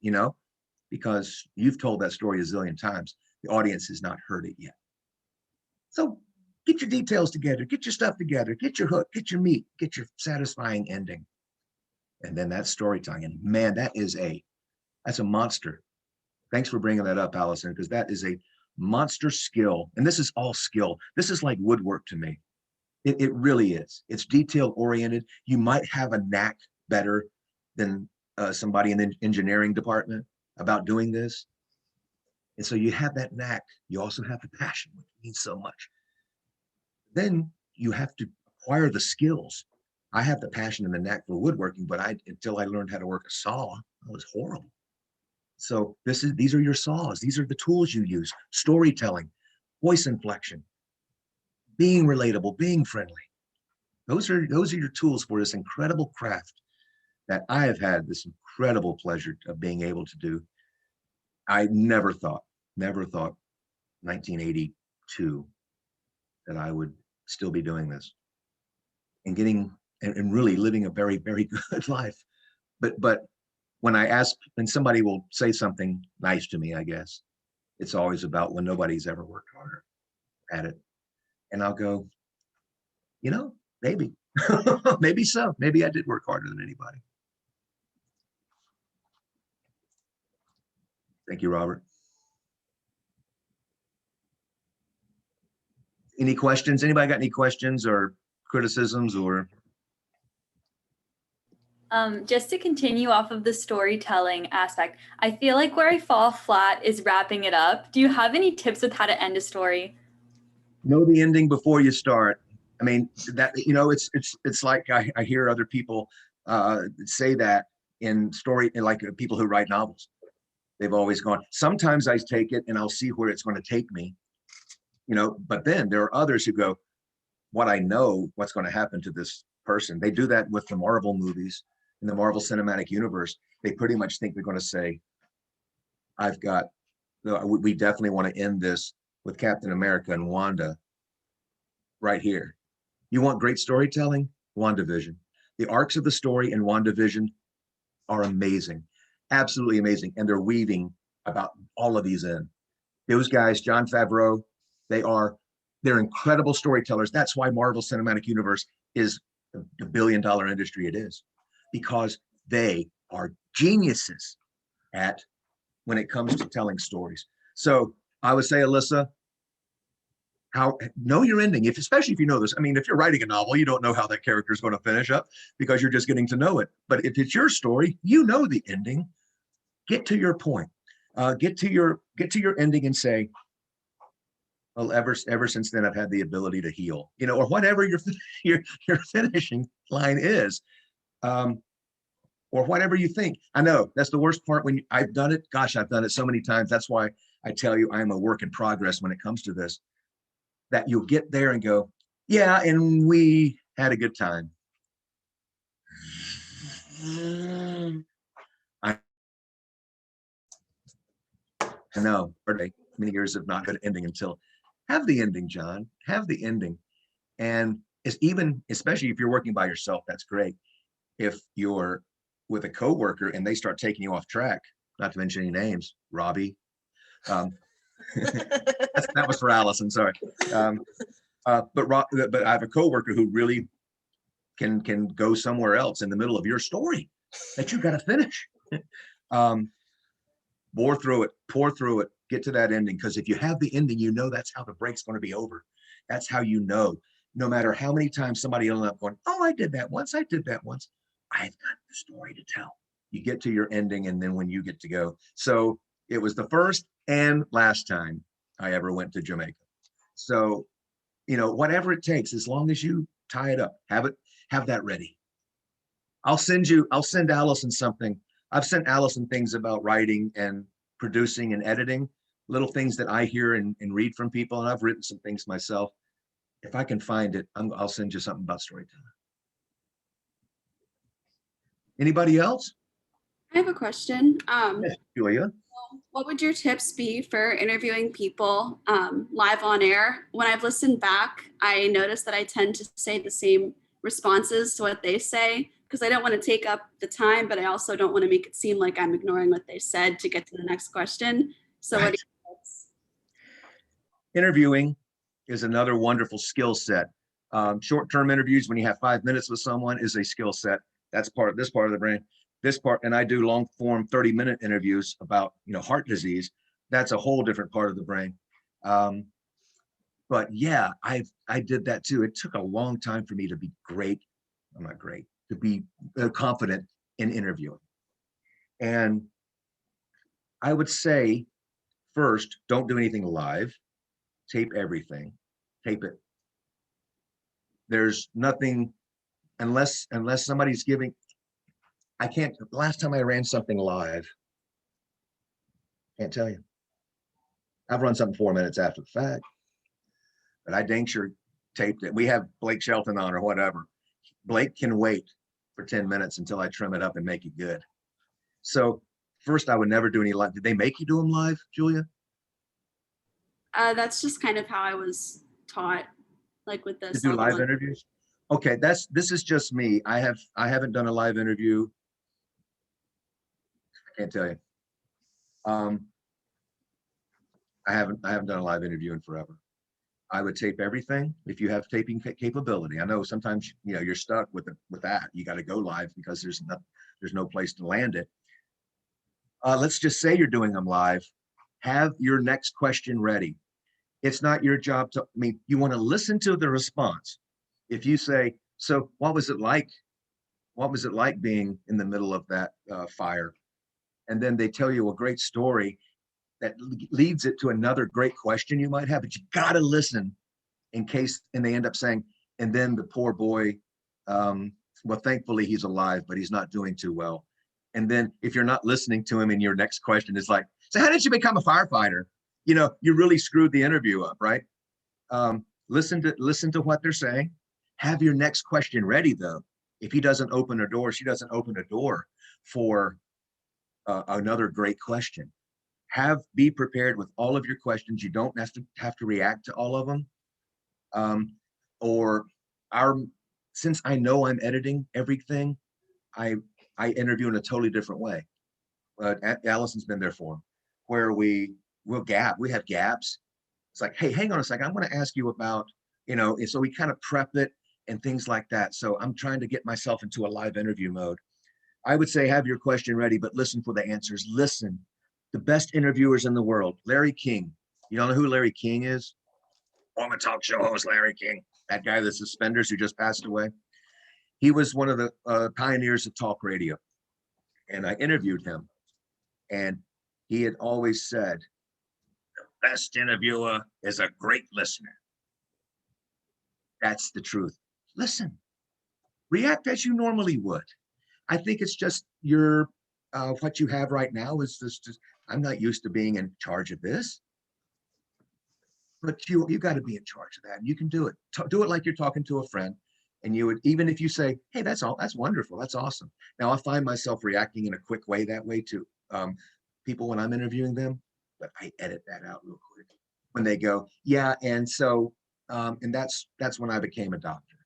because you've told that story a zillion times. The audience has not heard it yet. So get your details together, get your stuff together, get your hook, get your meat, get your satisfying ending. And then that's storytelling. And man, that's a monster. Thanks for bringing that up, Allison, because that is a monster skill. And this is all skill. This is like woodwork to me. It really is. It's detail oriented. You might have a knack better than somebody in the engineering department about doing this. And so you have that knack. You also have the passion, which means so much. Then you have to acquire the skills. I have the passion and the knack for woodworking, but until I learned how to work a saw, I was horrible. So these are your saws. These are the tools you use. Storytelling, voice inflection, being relatable, being friendly. Those are your tools for this incredible craft that I have had this incredible pleasure of being able to do. I never thought 1982 that I would still be doing this and really living a very, very good life. But when somebody will say something nice to me, I guess it's always about when nobody's ever worked harder at it. And I'll go, maybe, maybe so. Maybe I did work harder than anybody. Thank you, Robert. Any questions? Anybody got any questions or criticisms or? Just to continue off of the storytelling aspect, I feel like where I fall flat is wrapping it up. Do you have any tips with how to end a story? Know the ending before you start. I mean, that, it's like I hear other people say that in like people who write novels. They've always gone, sometimes I take it and I'll see where it's going to take me, but then there are others who go, I know what's going to happen to this person. They do that with the Marvel movies in the Marvel Cinematic Universe. They pretty much think they're going to say, we definitely want to end this with Captain America and Wanda right here. You want great storytelling? WandaVision. The arcs of the story in WandaVision are amazing, absolutely amazing. And they're weaving about all of these in. Those guys, Jon Favreau, they're incredible storytellers. That's why Marvel Cinematic Universe is the billion-dollar industry it is, because they are geniuses when it comes to telling stories. So I would say, Alyssa, know your ending, especially if you know this. I mean, if you're writing a novel, you don't know how that character is going to finish up because you're just getting to know it. But if it's your story, you know the ending. Get to your point. Get to your ending and say, well, ever since then, I've had the ability to heal, or whatever your finishing line is. or whatever you think. I know that's the worst part when I've done it. Gosh, I've done it so many times. That's why I tell you I'm a work in progress when it comes to this, that you'll get there and go, yeah, and we had a good time. I know, many years of not good ending until have the ending, John, have the ending. And it's even, especially if you're working by yourself, that's great. If you're with a coworker and they start taking you off track, not to mention any names, Robbie. That was for Allison, sorry. But I have a coworker who really can go somewhere else in the middle of your story that you got to finish. Pour through it, get to that ending. Because if you have the ending, you know that's how the break's going to be over. That's how you know, no matter how many times somebody will end up going, oh, I did that once, I've got the story to tell. You get to your ending, and then when you get to go. So it was the first and last time I ever went to Jamaica. So, whatever it takes, as long as you tie it up, have that ready. I'll send Allison something. I've sent Allison things about writing and producing and editing, little things that I hear and read from people. And I've written some things myself. If I can find it, I'll send you something about storytelling. Anybody else? I have a question. Yes, Julia. What would your tips be for interviewing people live on air? When I've listened back, I noticed that I tend to say the same responses to what they say because I don't want to take up the time, but I also don't want to make it seem like I'm ignoring what they said to get to the next question. So what are your tips? Interviewing is another wonderful skill set. Short-term interviews, when you have 5 minutes with someone, is a skill set. That's this part of the brain. This part, and I do long form 30-minute interviews about heart disease. That's a whole different part of the brain. But yeah, I did that too. It took a long time for me to be great. I'm not great, to be confident in interviewing. And I would say, first, don't do anything live. Tape everything. Tape it. There's nothing, unless somebody's giving. I can't. The last time I ran something live, can't tell you. I've run something 4 minutes after the fact, but I dang sure taped it. We have Blake Shelton on or whatever. Blake can wait for 10 minutes until I trim it up and make it good. So first, I would never do any live. Did they make you do them live, Julia? That's just kind of how I was taught, like with this. To do live interviews? Okay, this is just me. I haven't done a live interview. I can't tell you. I haven't done a live interview in forever. I would tape everything if you have taping capability. I know sometimes you're stuck with that. You got to go live because there's no place to land it. Let's just say you're doing them live. Have your next question ready. It's not your job to. You want to listen to the response. If you say, "So, what was it like? What was it like being in the middle of that fire?" And then they tell you a great story that leads it to another great question you might have, but you got to listen in case, and they end up saying, and then the poor boy, well, thankfully he's alive, but he's not doing too well. And then if you're not listening to him and your next question is like, so how did you become a firefighter? You really screwed the interview up, right? Listen to what they're saying. Have your next question ready though. If he doesn't open a door, she doesn't open a door for another great question. Be prepared with all of your questions. You don't have to react to all of them. Since I know I'm editing everything, I interview in a totally different way. Allison's been there for him, where we have gaps. It's like, hey, hang on a second. I'm going to ask you about, and so we kind of prep it and things like that. So I'm trying to get myself into a live interview mode. I would say have your question ready, but listen for the answers. Listen. The best interviewers in the world, Larry King. You don't know who Larry King is? Former talk show host Larry King, that guy with the suspenders who just passed away. He was one of the pioneers of talk radio. And I interviewed him. And he had always said, the best interviewer is a great listener. That's the truth. Listen. React as you normally would. I think it's just your what you have right now is just I'm not used to being in charge of this. But you got to be in charge of that. You can do it. Do it like you're talking to a friend. And you would, even if you say, hey, that's all, that's wonderful, that's awesome. Now I find myself reacting in a quick way that way to people when I'm interviewing them, but I edit that out real quick. When they go, yeah, and so, and that's when I became a doctor.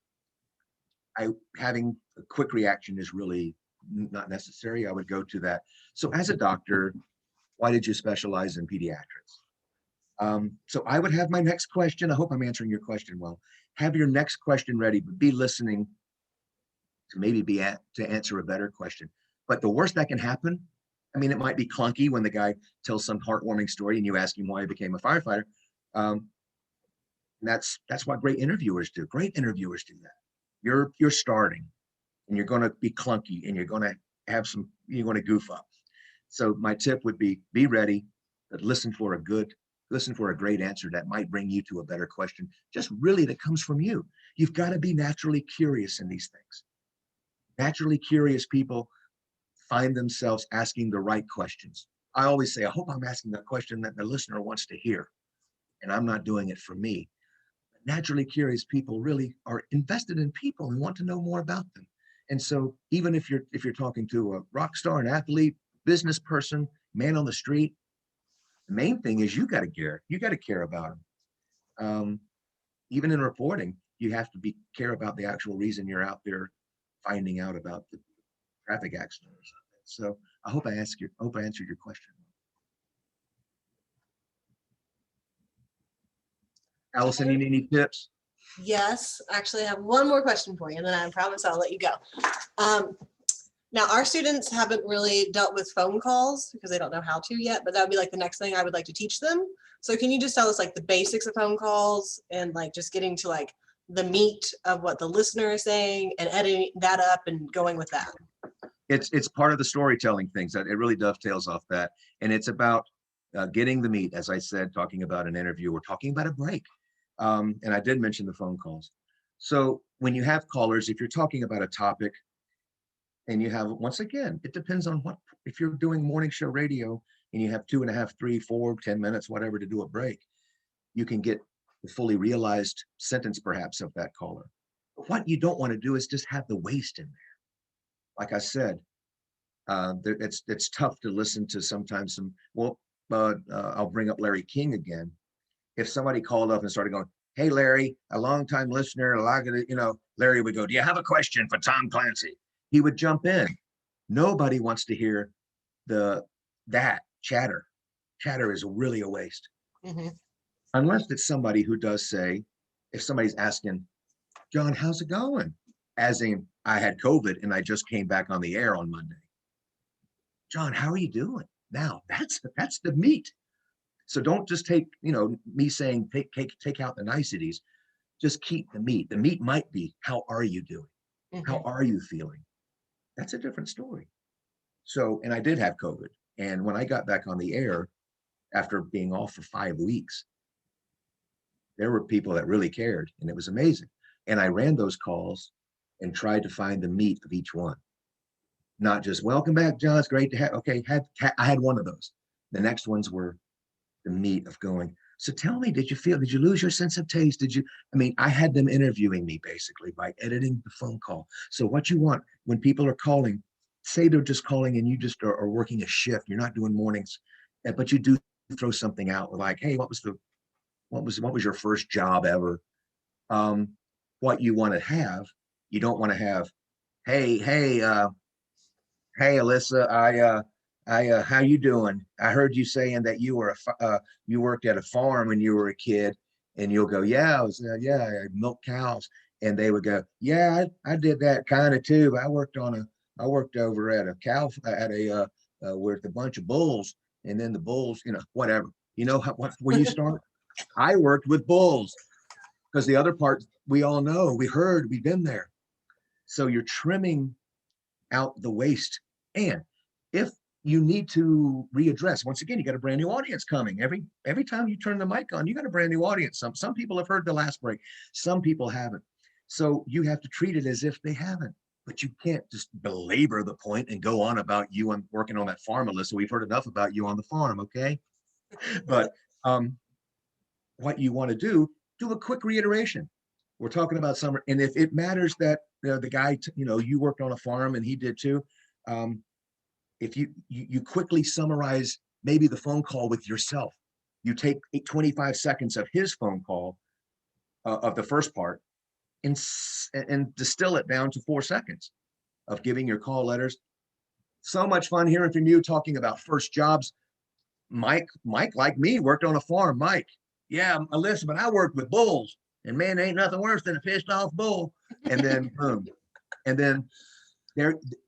Having a quick reaction is really not necessary. I would go to that. So as a doctor, why did you specialize in pediatrics? So I would have my next question. I hope I'm answering your question well. Have your next question ready, but be listening to maybe to answer a better question. But the worst that can happen, I mean, it might be clunky when the guy tells some heartwarming story and you ask him why he became a firefighter. That's what great interviewers do. Great interviewers do that. You're starting, and you're going to be clunky, and you're going to goof up. So my tip would be ready, but listen for a great answer that might bring you to a better question, just really that comes from you. You've got to be naturally curious in these things. Naturally curious people find themselves asking the right questions. I always say, I hope I'm asking the question that the listener wants to hear, and I'm not doing it for me. Naturally curious people really are invested in people and want to know more about them. And so even if you're talking to a rock star, an athlete, business person, man on the street, the main thing is you got to care about them. Even in reporting, you have to care about the actual reason you're out there finding out about the traffic accident or something. So I hope I answered your question. Allison, you need any tips? Yes, actually, I have one more question for you, and then I promise I'll let you go. Now, our students haven't really dealt with phone calls because they don't know how to yet, but that would be like the next thing I would like to teach them. So can you just tell us like the basics of phone calls and like just getting to like the meat of what the listener is saying and editing that up and going with that? It's part of the storytelling things that it really dovetails off that. And it's about getting the meat, as I said, talking about an interview or talking about a break. And I did mention the phone calls. So when you have callers, if you're talking about a topic and you have, once again, it depends on if you're doing morning show radio and you have 2.5, 3, 4, 10 minutes, whatever to do a break, you can get the fully realized sentence perhaps of that caller. But what you don't want to do is just have the waste in there. Like I said, it's tough to listen to sometimes I'll bring up Larry King again. If somebody called up and started going, hey, Larry, a longtime listener, Larry would go, do you have a question for Tom Clancy? He would jump in. Nobody wants to hear that chatter. Chatter is really a waste. Mm-hmm. Unless it's somebody who does say, if somebody's asking, John, how's it going? As in, I had COVID and I just came back on the air on Monday. John, how are you doing? Now, that's the meat. So don't just take, me saying, take out the niceties, just keep the meat. The meat might be, how are you doing? Mm-hmm. How are you feeling? That's a different story. So, and I did have COVID. And when I got back on the air after being off for 5 weeks, there were people that really cared and it was amazing. And I ran those calls and tried to find the meat of each one. Not just, welcome back, John, it's great to have, okay, I had one of those. The next ones were the meat of going, so tell me, did you lose your sense of taste? I had them interviewing me basically by editing the phone call. So what you want when people are calling, say they're just calling and you just are working a shift, you're not doing mornings, but you do throw something out like, hey, what was your first job ever? What you want to have, you don't want to have, hey, Alyssa, how you doing? I heard you saying that you worked at a farm when you were a kid, and you'll go, yeah, I milked cows, and they would go, yeah, I did that kind of too. But I worked over at a cow with a bunch of bulls, and then the bulls, whatever. Where you start? I worked with bulls because the other part we all know, we've been there. So you're trimming out the waste. And if you need to readdress, once again, you got a brand new audience coming. Every time you turn the mic on, you got a brand new audience. Some people have heard the last break, some people haven't. So you have to treat it as if they haven't. but you can't just belabor the point and go on about you on working on that farm, Alyssa. We've heard enough about you on the farm, okay? But what you want to do a quick reiteration. We're talking about summer, and if it matters that the guy, you worked on a farm and he did too. If you quickly summarize maybe the phone call with yourself, you take 25 seconds of his phone call of the first part and distill it down to 4 seconds of giving your call letters. So much fun hearing from you talking about first jobs. Mike, like me, worked on a farm. Mike, yeah, Alyssa, but I worked with bulls, and man, ain't nothing worse than a pissed off bull. And then boom, and then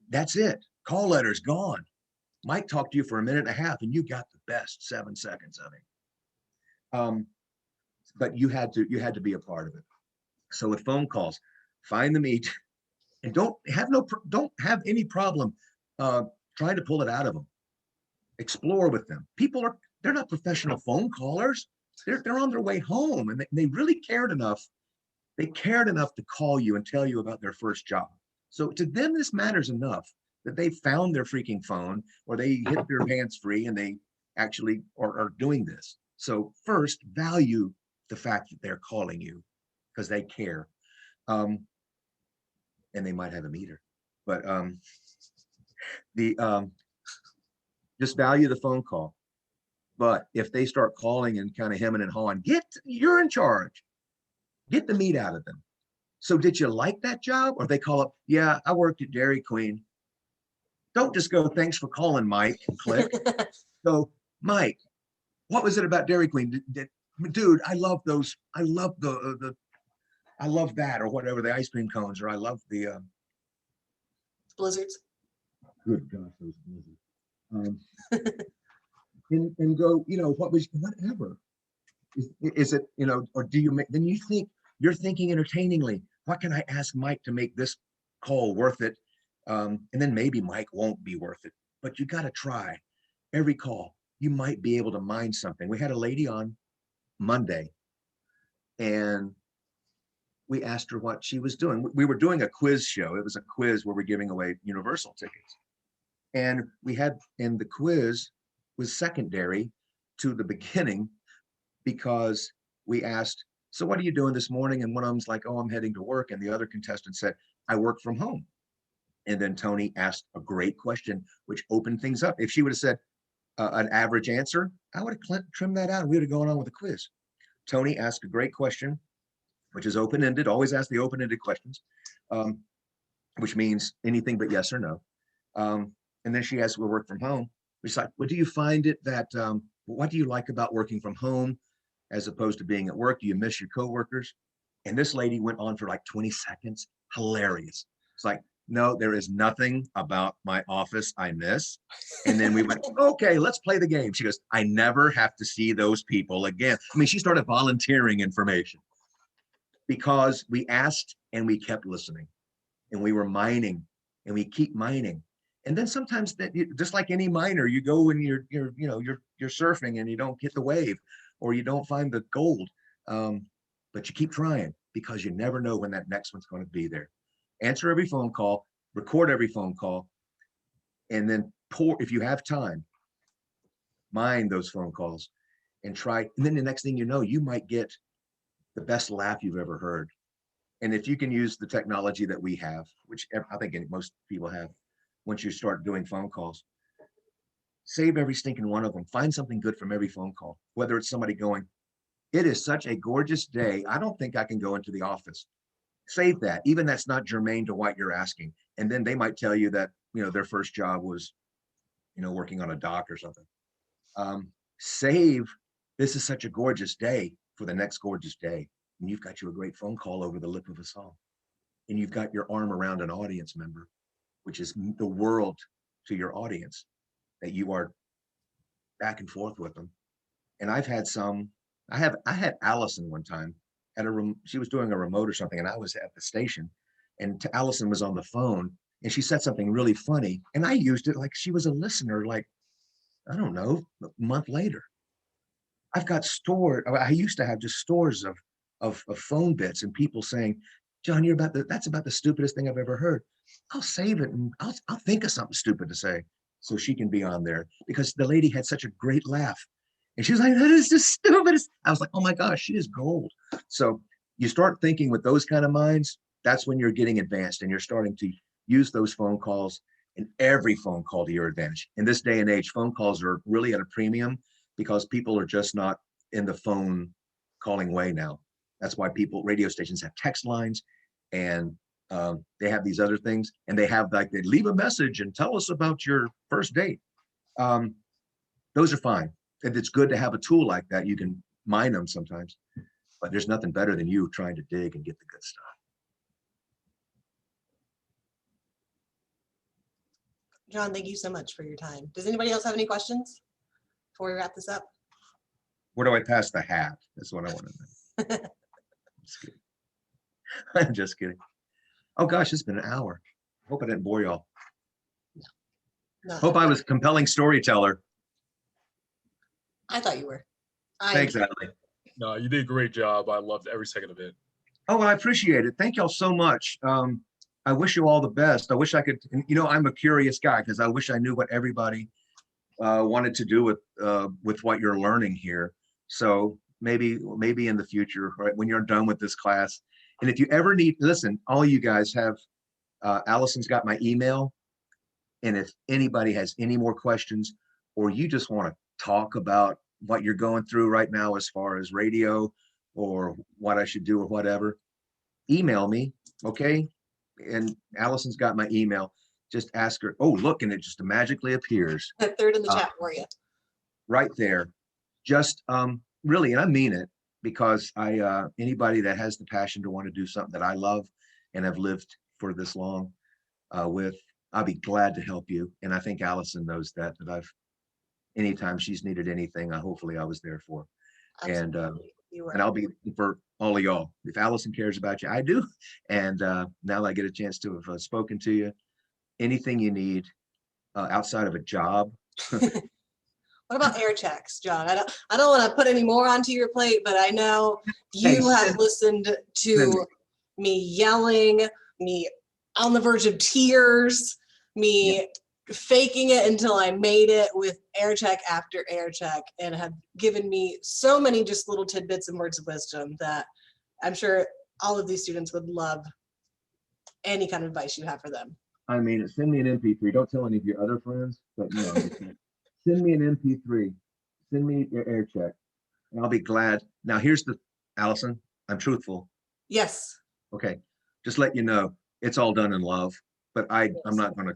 that's it. Call letters gone. Mike talked to you for a minute and a half, and you got the best 7 seconds of it. But you had to be a part of it. So with phone calls, find the meat, and don't have any problem trying to pull it out of them. Explore with them. They're not professional phone callers. They're on their way home, and they really cared enough. They cared enough to call you and tell you about their first job. So to them, this matters enough that they found their freaking phone, or they hit their hands free, and they actually are doing this. So first, value the fact that they're calling you because they care. And they might have a meter, but just value the phone call. But if they start calling and kind of hemming and hawing, you're in charge. Get the meat out of them. So did you like that job? Or they call up, yeah, I worked at Dairy Queen. Don't just go, thanks for calling, Mike, and click. So, Mike, what was it about Dairy Queen? Dude, I love those. I love I love that, or whatever, the ice cream cones, or I love the Blizzards. good gosh, those blizzards. And go, whatever. Is it, or do you make, then you're thinking entertainingly, what can I ask Mike to make this call worth it? And then maybe Mike won't be worth it, but you got to try. Every call, you might be able to mine something. We had a lady on Monday, and we asked her what she was doing. We were doing a quiz show. It was a quiz where we're giving away Universal tickets. And the quiz was secondary to the beginning, because we asked, so what are you doing this morning? And one of them's like, oh, I'm heading to work. And the other contestant said, I work from home. And then Toni asked a great question, which opened things up. If she would have said an average answer, I would have trimmed that out and we would have gone on with the quiz. Toni asked a great question, which is open-ended. Always ask the open-ended questions, which means anything but yes or no. And then she asked, we work from home. It's like, well, do you find it that, what do you like about working from home as opposed to being at work? Do you miss your coworkers? And this lady went on for like 20 seconds. Hilarious. It's like, no, there is nothing about my office I miss. And then we went, okay, let's play the game. She goes, I never have to see those people again. I mean, she started volunteering information because we asked and we kept listening, and we were mining, and we keep mining. And then sometimes that, just like any miner, you go and you're surfing and you don't get the wave, or you don't find the gold, but you keep trying because you never know when that next one's going to be there. Answer every phone call, record every phone call, and then if you have time, mine those phone calls and try. And then the next thing you know, you might get the best laugh you've ever heard. And if you can use the technology that we have, which I think most people have, once you start doing phone calls, save every stinking one of them. Find something good from every phone call, whether it's somebody going, it is such a gorgeous day, I don't think I can go into the office. Save that, even that's not germane to what you're asking. And then they might tell you that, their first job was, working on a dock or something. Save, this is such a gorgeous day for the next gorgeous day. And you've got you a great phone call over the lip of a song. And you've got your arm around an audience member, which is the world to your audience, that you are back and forth with them. And I had Allison one time she was doing a remote or something, and I was at the station, and Allison was on the phone, and she said something really funny, and I used it like she was a listener, like, I don't know, a month later. I used to have just stores of phone bits and people saying, John, that's about the stupidest thing I've ever heard. I'll save it and I'll think of something stupid to say so she can be on there, because the lady had such a great laugh. And she was like, that is the stupidest. I was like, oh my gosh, she is gold. So you start thinking with those kind of minds, that's when you're getting advanced and you're starting to use those phone calls, and every phone call to your advantage. In this day and age, phone calls are really at a premium because people are just not in the phone calling way now. That's why radio stations have text lines, and they have these other things, and they have like, they leave a message and tell us about your first date. Those are fine. And it's good to have a tool like that. You can mine them sometimes, but there's nothing better than you trying to dig and get the good stuff. John, thank you so much for your time. Does anybody else have any questions before we wrap this up? Where do I pass the hat? That's what I want to know. Just kidding. I'm just kidding. Oh gosh, it's been an hour. Hope I didn't bore y'all. No, Hope I was a compelling storyteller. I thought you were. Thanks, Natalie. No, you did a great job. I loved every second of it. Oh, well, I appreciate it. Thank y'all so much. I wish you all the best. I wish I could, I'm a curious guy, because I wish I knew what everybody wanted to do with what you're learning here. So maybe in the future, right, when you're done with this class, and if you ever need, listen, all you guys have, Allison's got my email. And if anybody has any more questions, or you just want to talk about what you're going through right now as far as radio or what I should do or whatever, email me, okay? And Allison's got my email. Just ask her. Oh, look, and it just magically appears. Third in the chat for you. Right there. Just really, and I mean it, because anybody that has the passion to want to do something that I love and have lived for this long with, I'll be glad to help you. And I think Allison knows that anytime she's needed anything, hopefully I was there for. Absolutely. And I'll be for all of y'all. If Allison cares about you, I do. And now I get a chance to have spoken to you. Anything you need outside of a job. What about air checks, John? I don't want to put any more onto your plate, but I know you have listened to me yelling, me on the verge of tears, me faking it until I made it with air check after air check, and have given me so many just little tidbits and words of wisdom that I'm sure all of these students would love any kind of advice you have for them. I mean, send me an MP3. Don't tell any of your other friends, but send me an MP3. Send me your air check, and I'll be glad. Now, here's Allison, I'm truthful. Yes. Okay, just let you know, it's all done in love, but I'm not going to,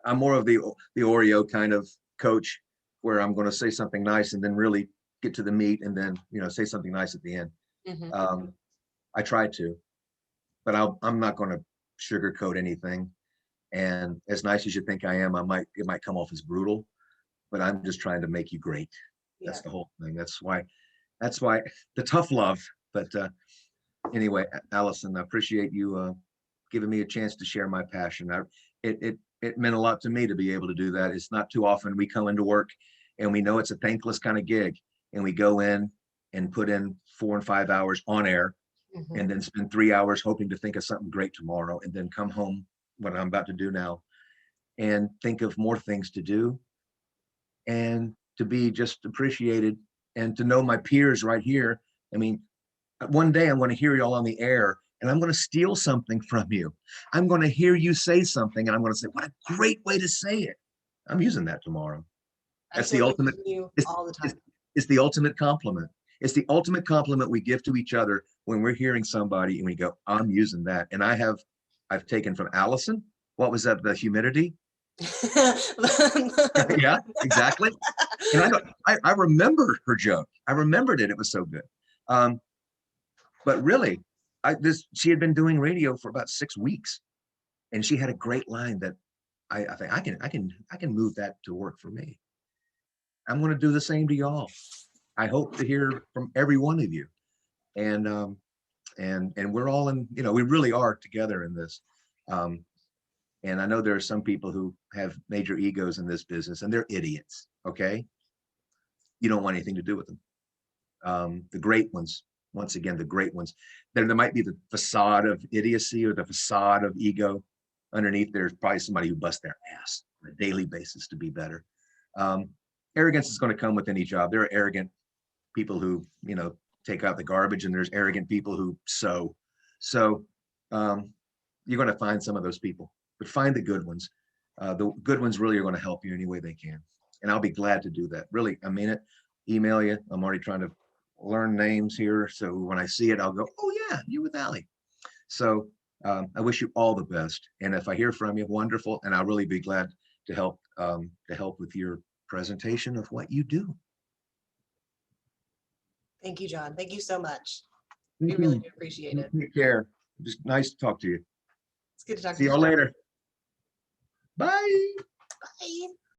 I'm more of the Oreo kind of coach, where I'm going to say something nice and then really get to the meat, and then, say something nice at the end. Mm-hmm. I try to, but I'm not going to sugarcoat anything. And as nice as you think I am, it might come off as brutal, but I'm just trying to make you great. That's the whole thing. That's why the tough love. But anyway, Allison, I appreciate you giving me a chance to share my passion. It meant a lot to me to be able to do that. It's not too often we come into work and we know it's a thankless kind of gig, and we go in and put in 4 and 5 hours on air, Mm-hmm. and then spend 3 hours hoping to think of something great tomorrow, and then come home, what I'm about to do now, and think of more things to do, and to be just appreciated, and to know my peers right here. I mean, one day I'm going to hear y'all on the air, and I'm going to steal something from you. I'm going to hear you say something, and I'm going to say, what a great way to say it. I'm using that tomorrow. That's the ultimate. All the time. It's the ultimate compliment. It's the ultimate compliment we give to each other when we're hearing somebody and we go, I'm using that. And I've taken from Allison. What was that? The humidity? Yeah, exactly. And I remember her joke. I remembered it. It was so good. But really, she had been doing radio for about 6 weeks, and she had a great line that I think I can move that to work for me. I'm going to do the same to y'all. I hope to hear from every one of you, and we're all in. We really are together in this. And I know there are some people who have major egos in this business, and they're idiots. Okay, you don't want anything to do with them. The great ones once again, the great ones. There might be the facade of idiocy or the facade of ego. Underneath, there's probably somebody who busts their ass on a daily basis to be better. Arrogance is going to come with any job. There are arrogant people who, you know, take out the garbage, and there's arrogant people who sew. So you're going to find some of those people, but find the good ones. The good ones really are going to help you any way they can. And I'll be glad to do that. Really, I mean it. Email you. I'm already trying to learn names here. So when I see it, I'll go, oh yeah, you with Allie. So I wish you all the best. And if I hear from you, wonderful. And I'll really be glad to help with your presentation of what you do. Thank you, John. Thank you so much. We really do appreciate it. Take care. Just nice to talk to you. It's good to talk to See you. y'all later. Bye. Bye.